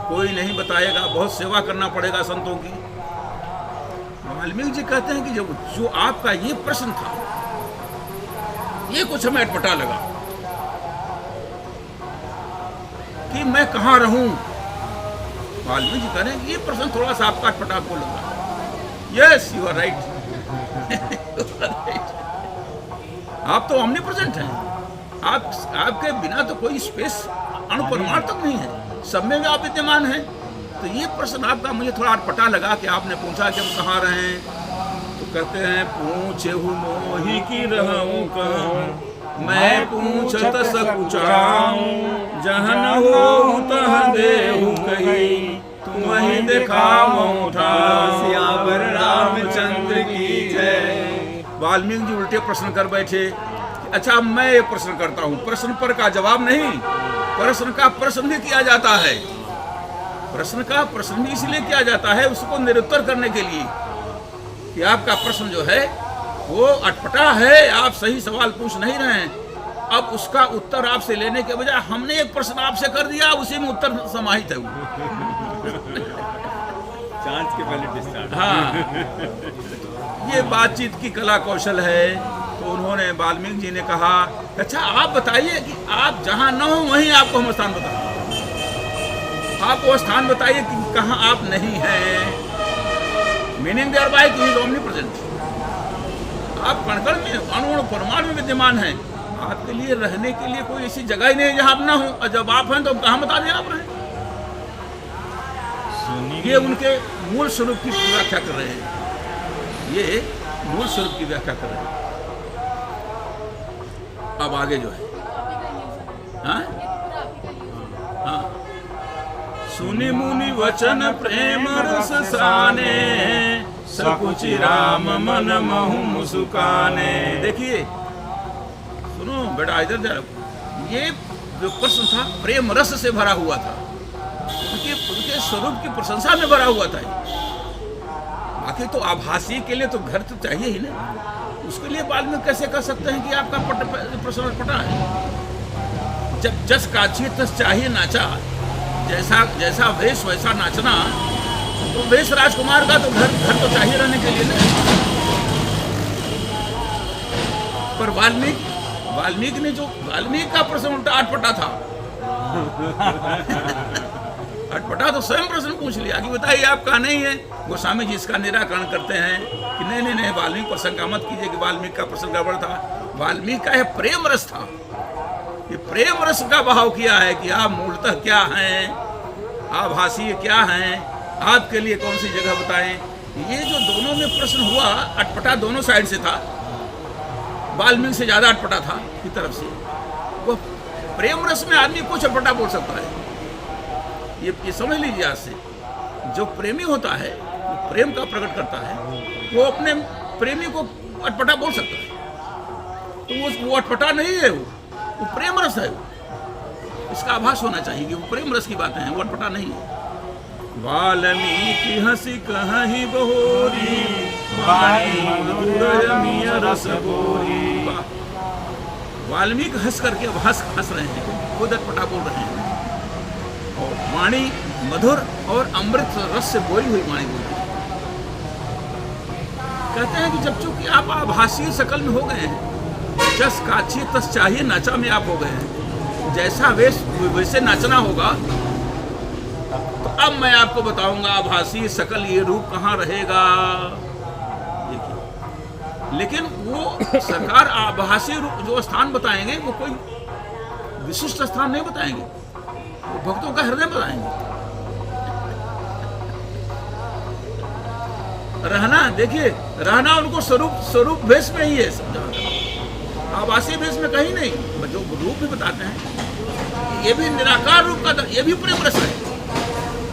कोई नहीं बताएगा, बहुत सेवा करना पड़ेगा संतों की। वाल्मीकि जी कहते हैं कि जो आपका ये प्रश्न था, ये कुछ हमें अटपटा लगा कि मैं कहाँ रहूं। वाल्मीकि जी कह रहे हैं कि ये प्रश्न थोड़ा सा आपका अटपटा आपको लगा। Yes, you are right. आप तो omnipresent हैं। आपके बिना तो कोई स्पेस अणुपरमाणु तक नहीं है, सब में भी आप विद्यमान हैं। तो ये प्रश्न आपका मुझे थोड़ा अटपटा लगा कि आपने पूछा कि हम कहाँ रहें। तो कहते हैं, पूछे हूँ मोहि की रहूं कहूं, मैं पूछत सकुचाऊं, जहन हो तह देहु कही, तुम ही दिखाओ सियावर रामचंद्र की जय। वाल्मीकि जी उल्टे प्रश्न कर बैठे। अच्छा, मैं ये प्रश्न करता हूँ, प्रश्न पर का जवाब नहीं, प्रश्न का प्रश्न भी किया जाता है। प्रश्न का प्रश्न भी इसलिए किया जाता है, उसको निरुत्तर करने के लिए कि आपका प्रश्न जो है वो अटपटा है, आप सही सवाल पूछ नहीं रहे हैं। अब उसका उत्तर आपसे लेने के बजाय हमने एक प्रश्न आपसे कर दिया, उसी में उत्तर समाहित है वो। चांस के पहले डिस्चार्ज। हाँ, ये बातचीत की कला कौशल है। तो उन्होंने, वाल्मीकि जी ने कहा, अच्छा आप बताइए कि आप जहाँ न हो वहीं आपको हम स्थान बताएं, आप वो स्थान बताइए कि कहाँ आप नहीं हैं। मीनिंग देयर बाय ही इज ओमनी प्रेजेंट। आप कण-कण में, अणु परमाणु में विद्यमान हैं। आपके लिए रहने के लिए कोई ऐसी जगह ही नहीं है जहां आप ना हो, और जब आप हैं तो कहां बता दें आप रहे। ये उनके मूल स्वरूप की व्याख्या कर रहे हैं, ये मूल स्वरूप की व्याख्या कर रहे हैं। अब आगे जो है, हाँ हाँ, सुनि मुनि वचन प्रेम रस साने, सकुचि राम मन महु मुस्काने। देखिए सुनो बेटा, इधर जरा, ये जो प्रश्न था प्रेम रस से भरा हुआ था, उनके स्वरूप की प्रशंसा में भरा हुआ था। बाकी तो आभासी के लिए तो घर तो चाहिए ही ना, उसके लिए बाद में कैसे कह सकते हैं कि आपका प्रश्न पटा है। जब जस काछी तस चाहिए नाचा, जैसा जैसा वेश वैसा नाचना, तो वेश राजकुमार का तो घर तो चाहिए रहने के लिए ना। पर वाल्मीकि का प्रश्न उल्टा अटपटा था। अटपटा तो स्वयं प्रश्न पूछ लिया कि बताइए आपका नहीं है। गोस्वामी जी इसका निराकरण करते हैं कि नहीं, वाल्मीकि प्रसंग का मत कीजिए कि वाल्मीकि का प्रसंग गड़बड़ था। वाल्मीकि का यह प्रेम रस था, ये प्रेम रस का भाव किया है कि आप मूलतः क्या हैं, आभासी क्या हैं, आपके लिए कौन सी जगह बताएं। ये जो दोनों में प्रश्न हुआ, अटपटा दोनों साइड से था। वाल्मीकि से ज्यादा अटपटा था की तरफ से। वो प्रेम रस में आदमी कुछ अटपटा बोल सकता है, ये समझ लीजिए। आज से जो प्रेमी होता है, प्रेम का प्रकट करता है, वो अपने प्रेमी को अटपटा बोल सकता है। तो वो अटपटा नहीं है, वो प्रेम रस है। इसका आभास होना चाहिए कि वो प्रेम रस की बातें हैं, वो अटपटा नहीं है। वाल्मीकि हंसी कहीं बहोरी, वाल्मीकि हंस करके अब हंस रहे हैं, खुद अटपटा बोल रहे हैं। और वाणी मधुर और अमृत रस से बोरी हुई वाणी बोल रही है। कहते हैं कि जब चूंकि आप आभासी शकल में हो गए हैं, जस काछी तस चाहिए नाचा में आप हो गए हैं, जैसा वेश वैसे नाचना होगा। तो अब मैं आपको बताऊंगा आभासी शकल ये रूप कहाँ रहेगा। देखिए, लेकिन वो सरकार आभासी रूप जो स्थान बताएंगे, वो कोई विशिष्ट स्थान नहीं बताएंगे, वो भक्तों का हृदय बताएंगे। रहना, देखिए रहना उनको स्वरूप भेष में ही है, आभासी भेष में कहीं नहीं। जो रूप भी बताते हैं, ये भी निराकार रूप का, ये भी प्रेम रस है,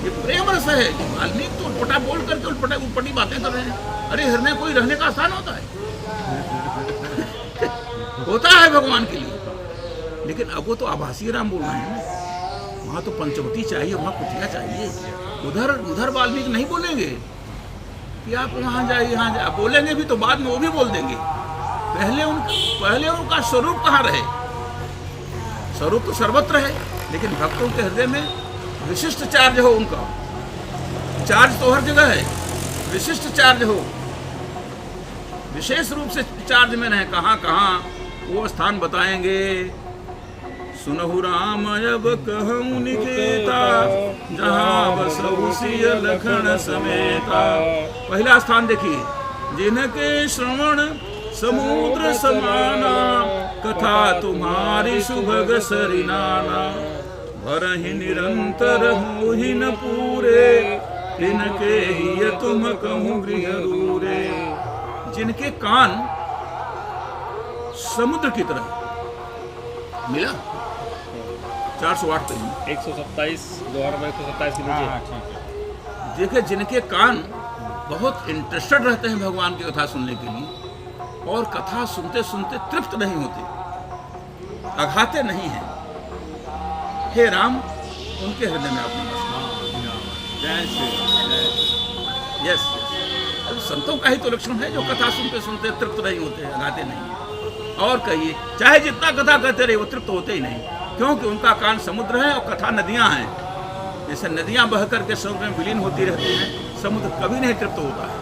ये प्रेम रस है। वाल्मीकि तो उल्पटा बोल करके उल्पटी बातें कर रहे हैं। अरे हृदय कोई रहने का स्थान होता है होता है भगवान के लिए, लेकिन अब वो तो आभासी राम बोल रहे हैं। वहाँ तो पंचवटी चाहिए, वहाँ कुटिया चाहिए। उधर वाल्मीकि नहीं बोलेंगे कि आप वहाँ जाइए, यहाँ जाए। बोलेंगे भी तो बाद में वो भी बोल देंगे। पहले उनका स्वरूप कहाँ रहे। स्वरूप तो सर्वत्र है, लेकिन भक्तों के हृदय में विशिष्ट चार्ज हो उनका। चार्ज तो हर जगह है, विशिष्ट चार्ज हो, विशेष रूप से चार्ज में रहे। कहाँ कहाँ वो स्थान बताएंगे। सुनहु राम अब कहूँ निकेता, जहाँ बसहु सिय लखन समेता। पहला स्थान देखिए, जिनके श्रवण समुद्र समाना, कथा तुम्हारी सुभग सरिनाना। भरहि निरंतर हो ही न पूरे, इनके ही तुम कहूँ गृह रूरे। जिनके कान समुद्र की तरह मिला। 408 पे 127 2127 के नीचे। देखिए, जिनके कान बहुत इंटरेस्टेड रहते हैं भगवान की कथा सुनने के लिए, और कथा सुनते सुनते तृप्त नहीं होते, अघाते नहीं हैं। हे राम, उनके हृदय में आपने यस, संतों का ही तो लक्षण है, जो कथा सुनते सुनते तृप्त नहीं होते, अघाते नहीं। और कहिए, चाहे जितना कथा कहते रहे, वो तृप्त होते ही नहीं, क्योंकि उनका कान समुद्र है और कथा नदियां हैं। जैसे नदियां बह करके समुद्र में विलीन होती रहती हैं, समुद्र कभी नहीं तृप्त होता है।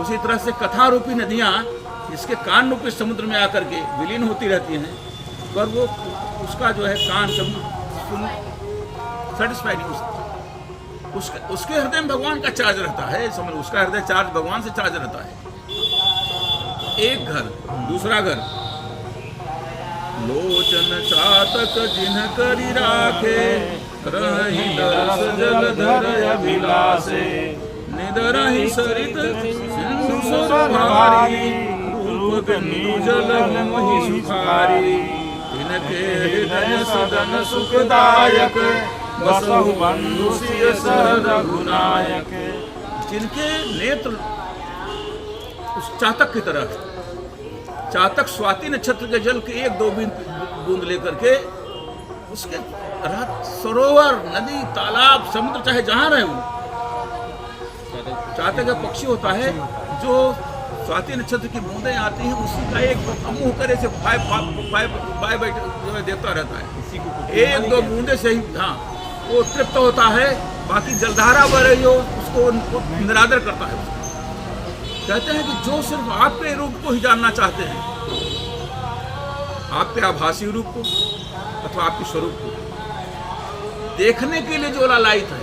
उसी तरह से कथा रूपी नदियां जिसके कान रूपी समुद्र में आकर के विलीन होती रहती हैं, पर वो उसका जो है कान कभी सेटिस्फाई नहीं हो सकता। उसके हृदय में भगवान का चार्ज रहता है, समझ, उसका हृदय चार्ज भगवान से चार्ज रहता है। एक घर, दूसरा घर, लोचन चातक जिन्ह करी राखे, रही दरस जलधर अभिलाषे, निदरहि सरित सिंधु सुरभारी, रूप बिंदु जल मोहि सुखारी, तिनके हृदय सदन सुखदायक, बसहु बंधु सिय सर रघुनायक। जिनके नेत्र उस चातक की तरह, चातक स्वाति नक्षत्र के जल के 1-2 बूंद लेकर के उसके सरोवर, नदी, तालाब, समुद्र, चाहे जहां रहे वो, चातक एक पक्षी होता है जो स्वाति नक्षत्र की बूंदें आती हैं, उसी का एक मुंह करे से पाए देता रहता है। 1-2 बूंदे से ही हाँ वो तृप्त होता है, बाकी जलधारा बह रही हो उसको निरादर करता है। कहते हैं कि जो सिर्फ आपके रूप को ही जानना चाहते हैं, आपके आभासी रूप को अथवा आपके स्वरूप को देखने के लिए जो ललायित है,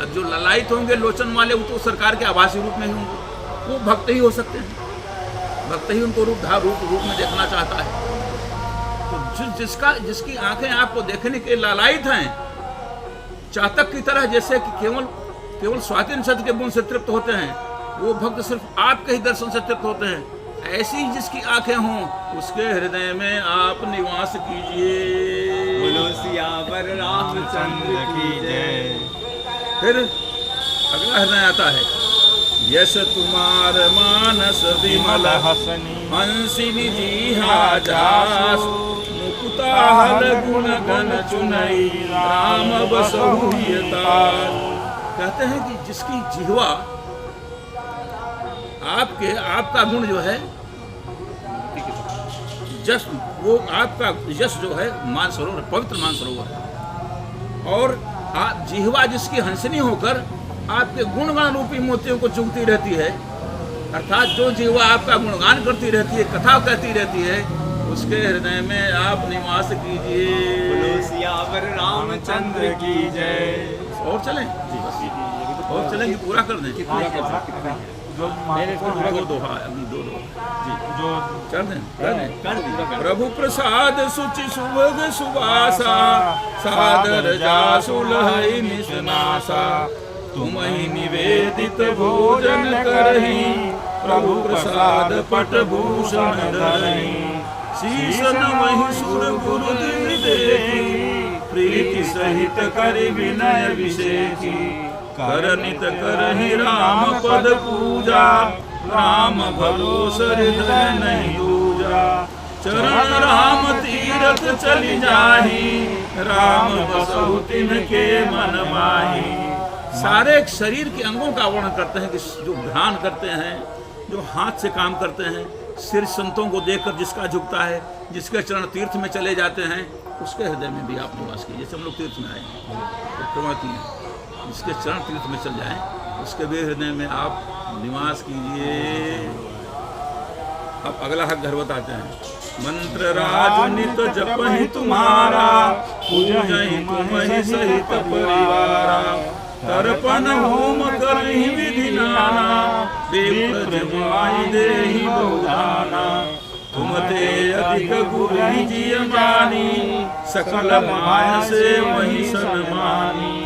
जो ललायित होंगे लोचन वाले, वो तो सरकार के आभासी रूप में ही होंगे, वो भक्त ही हो सकते हैं। भक्त ही उनको रूप में देखना चाहता है। तो जिसकी आंखें आपको देखने के लालायित हैं, चातक की तरह, जैसे कि केवल स्वाति नक्षत्र के बूंद से तृप्त होते हैं, वो भक्त सिर्फ आपके ही दर्शन से तृप्त होते हैं। ऐसी जिसकी आंखें हों, उसके हृदय में आप निवास कीजिए। बोलो सियावर रामचंद्र की जय। फिर अगला हृदय आता है, यश तुम्हार मानस विमल हंसिनी जी जास, मुकुता हल गुण गण चुनई, राम बसहु हियतार। कहते हैं कि जिसकी जिह्वा आपका गुण जो है, जस वो आपका यश जो है मानसरोवर, पवित्र मानसरोवर है, और जिह्वा जिसकी हंसनी होकर आपके गुणगान रूपी मोतियों को चुगती रहती है, अर्थात जो जिह्वा आपका गुणगान करती रहती है, कथा कहती रहती है, उसके हृदय में आप निवास कीजिए। बोलो सियावर रामचंद्र की जय। और चलें, और चलेंगे, पूरा कर दें। दो दोहा अभी, 2 जी, जो कर दें। प्रभु प्रसाद सुचि सुभग सुवासा, सादर जासु लहई निसनासा, तुम ही निवेदित भोजन करही, प्रभु प्रसाद पट भूषण धरही, शीश नमहि सुर गुरु दिन देखी, प्रीति सहित करि विनय विशेषी, करनित करहि राम पद पूजा, राम भरोस हृदय नहीं दूजा, चरण राम तीरथ चली जाही, राम बसहु तिनके मन माही। सारे शरीर के अंगों का वर्णन करते हैं कि जो ध्यान करते हैं, जो हाथ से काम करते हैं, सिर संतों को देखकर जिसका झुकता है, जिसके चरण तीर्थ में चले जाते हैं, उसके हृदय में भी आप निवास कीजिए। जैसे हम लोग तीर्थ में आए परिक्रमा की, जिसके चरण तीर्थ में चल जाएं, उसके भी हृदय में आप निवास कीजिए। अब अगला हक घर बताते हैं, मंत्र राज नित जपहि तुम्हारा, पूजहि तुम्हि सहित परिवारा, तर्पण होम करहि विधि नाना, विप्र जमाई देहि बहुदाना, तुम ते अधिक गुरु जिय मानी, सकल माय से वही सन्मानी,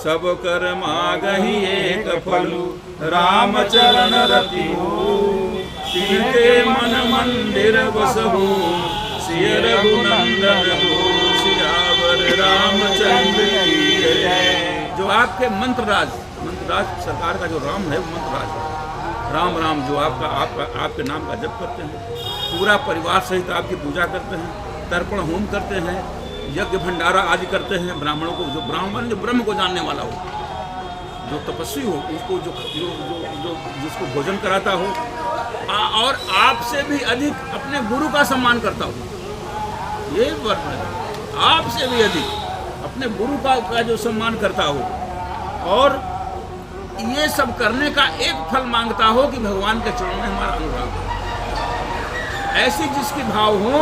सब कर मागहि एक फलु, राम चरण रति हो, तिनके मन मंदिर बसहु, सिय रघुनंदन हो, सियावर रामचंद्र की जय। जो आपके मंत्रराज सरकार का जो राम है, वो मंत्रराज है। राम राम जो आपके नाम का जप करते हैं, पूरा परिवार सहित आपकी पूजा करते हैं, तर्पण होम करते हैं, यज्ञ भंडारा आदि करते हैं। ब्राह्मणों को, जो ब्राह्मण जो ब्रह्म को जानने वाला हो, जो तपस्वी हो, उसको जिसको भोजन कराता हो, और आपसे भी अधिक अपने गुरु का सम्मान करता हो, ये वर्णन है। आपसे भी अधिक अपने गुरु का जो सम्मान करता हो, और ये सब करने का एक फल मांगता हो कि भगवान के चरणों में हमारा अनुराग हो। ऐसी जिसकी भाव हो,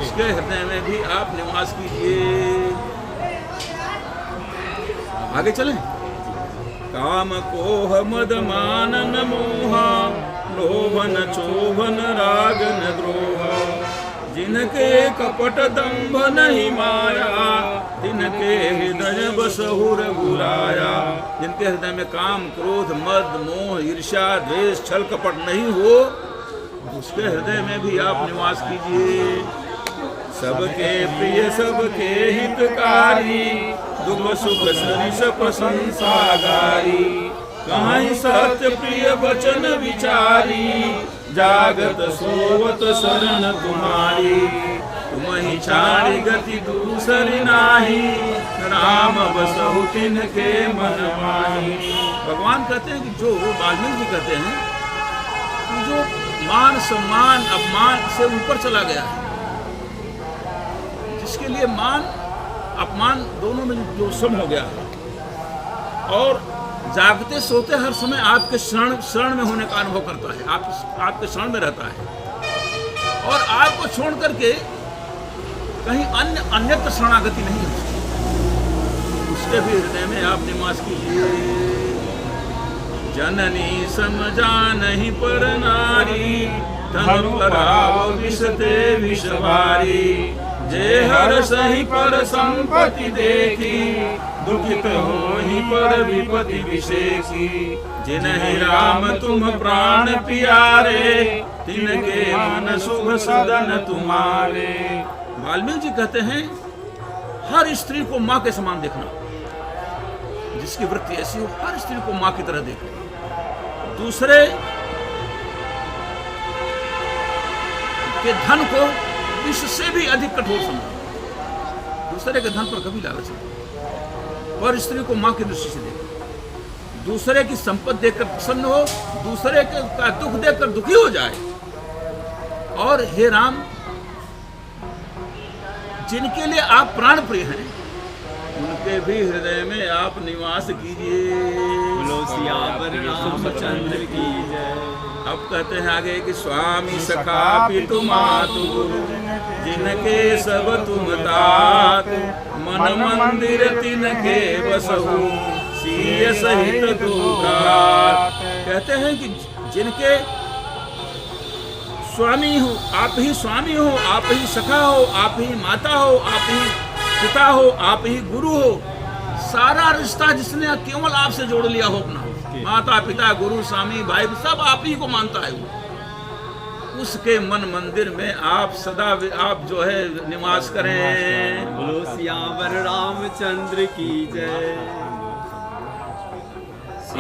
उसके हृदय में भी आप निवास कीजिए। आगे चलें। काम कोह मद मान न मोहा, लोभन चोभन राग न द्रोह, जिनके कपट दंभ नहीं माया, जिनके हृदय बसहु रघुराया। जिनके हृदय में काम क्रोध मद मोह ईर्ष्या द्वेष छल कपट नहीं हो, उसके हृदय में भी आप निवास कीजिए। सबके प्रिय सबके हितकारी, दुख सुख सरिस प्रशंसागारी, कहीं सत्य प्रिय वचन विचारी, जागत सोवत शरण तुम्हारी। तुम्हि छाड़ी गति दूसरी नाही, राम बसहु तिनके मन माही। भगवान कहते हैं कि जो वाल्मीकि जी कहते हैं कि जो मान सम्मान अपमान से ऊपर चला गया है, जिसके लिए मान अपमान दोनों में जो सम हो गया है, और जागते सोते हर समय आपके शरण में होने का अनुभव करता है, आपके शरण में रहता है, और आपको छोड़ करके कहीं अन्यत्र शरणागति नहीं है, उसके भी हृदय में आप निवास कीजिए। जननी समझानहि पर नारी, तन पराव विषते विषवारी, जे हर सही पर संपत्ति देखी, दुखित होहि पर विपत्ति विशेषी। जिनहि राम तुम प्राण प्यारे, तिनके मन शुभ सदन तुम्हारे। वाल्मीकि जी कहते हैं हर स्त्री को माँ के समान देखना, जिसकी वृत्ति ऐसी हो हर स्त्री को माँ की तरह देखना। दूसरे के धन को विष से भी अधिक कठोर समझो, दूसरे के धन पर कभी लालच नहीं, पर स्त्री को मां की दृष्टि से देखो। दूसरे की संपत्ति देखकर प्रसन्न हो, दूसरे का दुख देखकर दुखी हो जाए। और हे राम, जिनके लिए आप प्राण प्रिय हैं, उनके भी हृदय में आप निवास कीजिए। सियावर रामचंद्र की जय। अब कहते हैं आगे कि स्वामी सखा पितु मातु, जिनके सब तुम तात, मन मंदिर तिनके बसहु, सिय सहित दुरात। कहते हैं कि जिनके स्वामी हो, आप ही स्वामी हो, आप ही सखा हो, आप ही माता हो, आप ही पिता हो, आप ही गुरु हो। सारा रिश्ता जिसने केवल आपसे जोड़ लिया हो अपना, माता पिता गुरु स्वामी भाई सब आप ही को मानता है वो, उसके मन मंदिर में आप सदा आप जो है निवास करें। बोलो सियावर रामचंद्र की जय।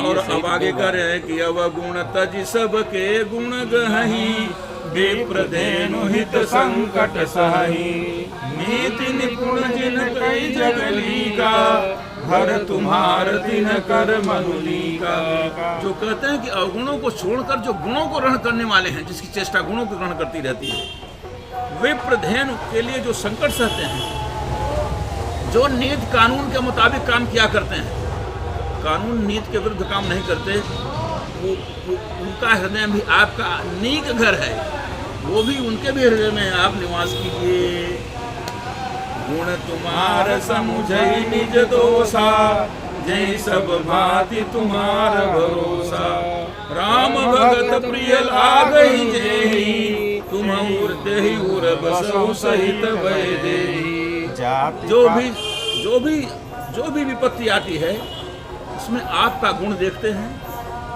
और अब आगे करें कि अवगुण तज सबके गुण गहि, विप्र धेनु हित संकट सहहि, नीति निपुण जिन कई जगली का, हर तुम्हार दिन कर मनुली का। जो कहते हैं कि अवगुणों को छोड़कर जो गुणों को ग्रहण करने वाले हैं, जिसकी चेष्टा गुणों को ग्रहण करती रहती है, वे प्रधेनु के लिए जो संकट सहते हैं, जो नीति कानून के मुताबिक काम किया करते हैं, कानून नीति के विरुद्ध काम नहीं करते, वो उनका हृदय भी आपका नीक घर है, वो भी उनके भी हृदय में आप निवास कीजिए। गुण तुम्हार समुझई निज दोषा, जय सब भांति तुम्हार भरोसा। राम भगत प्रिय लागहि जेहि, तुम उरतेहि उर बसहु सहित भय देहि। जो भी विपत्ति आती है, उसमें आपका गुण देखते हैं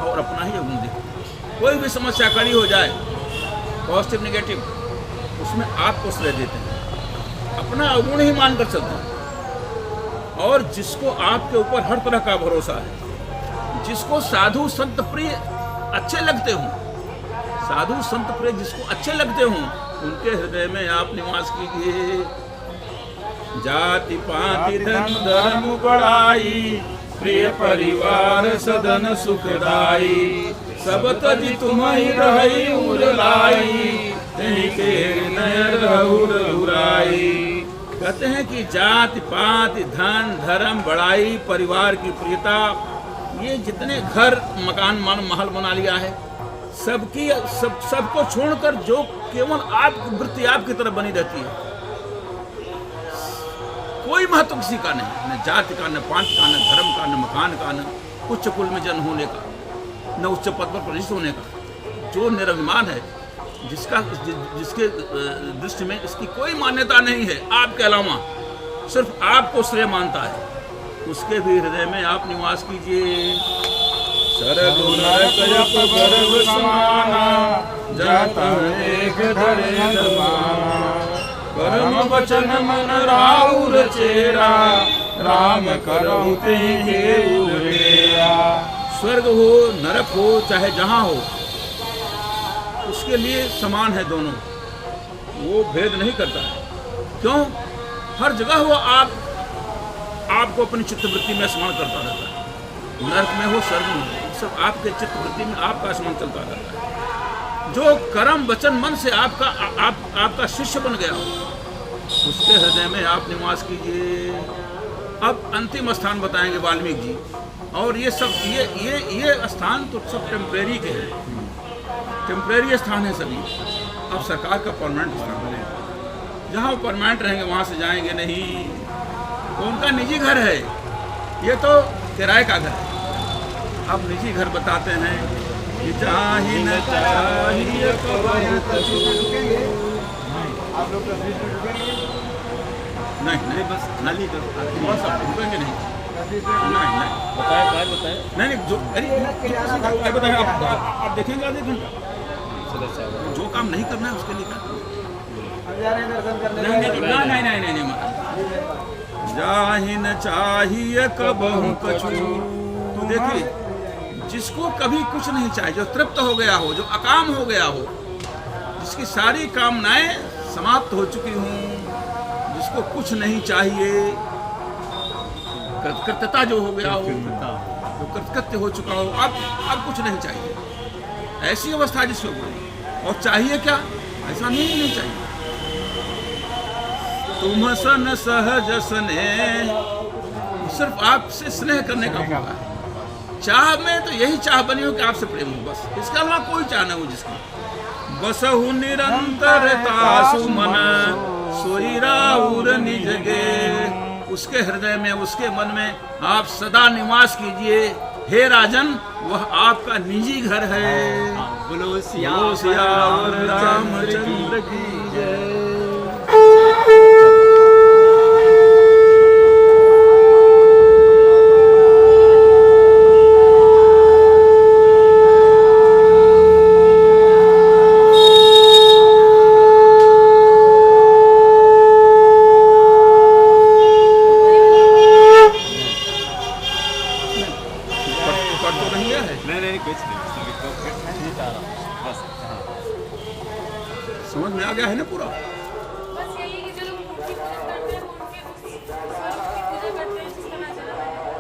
और अपना ही गुण देखते हैं। कोई भी समस्या खड़ी हो जाए, पॉजिटिव नेगेटिव, उसमें आपको श्रेय देते हैं, अपना अवगुण ही मानकर चलते हैं। और जिसको आपके ऊपर हर तरह का भरोसा है, जिसको साधु संत प्रिय अच्छे लगते हों, साधु संत प्रिय जिसको अच्छे लगते हों, उनके हृदय में आप निवास कीजिए। जाति पाति धन धर्म बड़ाई, प्रिय परिवार सदन सुखदाई। सब तज तुम्हि रहि उर लाई, तिहि के नय रहु रघुराई। कहते हैं कि जाति पाति धन धर्म बड़ाई परिवार की प्रियता, ये जितने घर मकान महल बना लिया है, सबको छोड़कर जो केवल आपकी वृत्ति आपकी तरफ बनी रहती है, कोई महत्व किसी का नहीं, न जाति का, न पांच का, न धर्म का, न मकान का, न उच्च कुल में जन्म होने का, न उच्च पद पर प्रतिष्ठित होने का। जो निरभिमान है, जिसके दृष्टि में इसकी कोई मान्यता नहीं है आपके अलावा, सिर्फ आपको श्रेय मानता है, उसके भी हृदय में आप निवास कीजिए। सरल नरक जप गर्भ समाना, जाता एक धरे दबाना। कर्म वचन मन राउर चेरा, राम करहु तेहि केहु हेरा। स्वर्ग हो नरक हो चाहे जहाँ हो, उसके लिए समान है दोनों, वो भेद नहीं करता है। क्यों? हर जगह वो आपको अपनी चित्तवृत्ति में स्मरण करता रहता है। नरक में हो स्वर्ग में हो, सब आपके चित्तवृत्ति में आपका स्मरण चलता रहता है। जो कर्म वचन मन से आपका शिष्य बन गया हो, उसके हृदय में आप निवास कीजिए। अब अंतिम स्थान बताएंगे वाल्मीकि जी, और ये सब ये स्थान तो सब टेम्परेरी के हैं, टेम्परेरी स्थान है सभी। अब सरकार का परमानेंट स्थान बनेगा, जहाँ वो परमानेंट रहेंगे वहाँ से जाएंगे नहीं। तो उनका निजी घर है, ये तो किराए का घर है। अब निजी घर बताते हैं कि चाही न चाहिए आप लोग तस्वीर में रुकेंगे? नहीं, बस खाली बस आप रुकेंगे नहीं। नहीं बताए काज बताए नहीं जो अरे बताएं आप देखेंगे आधे घंटा। जो काम नहीं करना है उसके लिए क्या नहीं जाहि न चाहिए कबहु कछु। तो देखिए, जिसको कभी कुछ नहीं चाहिए, जो तृप्त हो गया हो, जो अकाम हो गया हो, जिसकी सारी कामनाएं समाप्त हो चुकी हों, जिसको कुछ नहीं चाहिए, कृतज्ञता जो हो गया हो, जो कृतकृत्य हो चुका हो, अब कुछ नहीं चाहिए, ऐसी अवस्था जिसको बोली। और चाहिए क्या? ऐसा नहीं चाहिए। तुम सन सहज स्नेह, सिर्फ आपसे स्नेह करने का मौका है। चाह में तो यही चाह बनी हो कि आपसे प्रेम हो, बस। इसके अलावा कोई चाह न हो जिसकी। बसहु निरंतरता सुमन, सोई राउर निज गे। उसके हृदय में, उसके मन में आप सदा निवास कीजिए। हे राजन, वह आपका निजी घर है। बोलो सियावर रामचंद्र की जय। नहीं कुछ नहीं, समझ में आ गया है ना पूरा?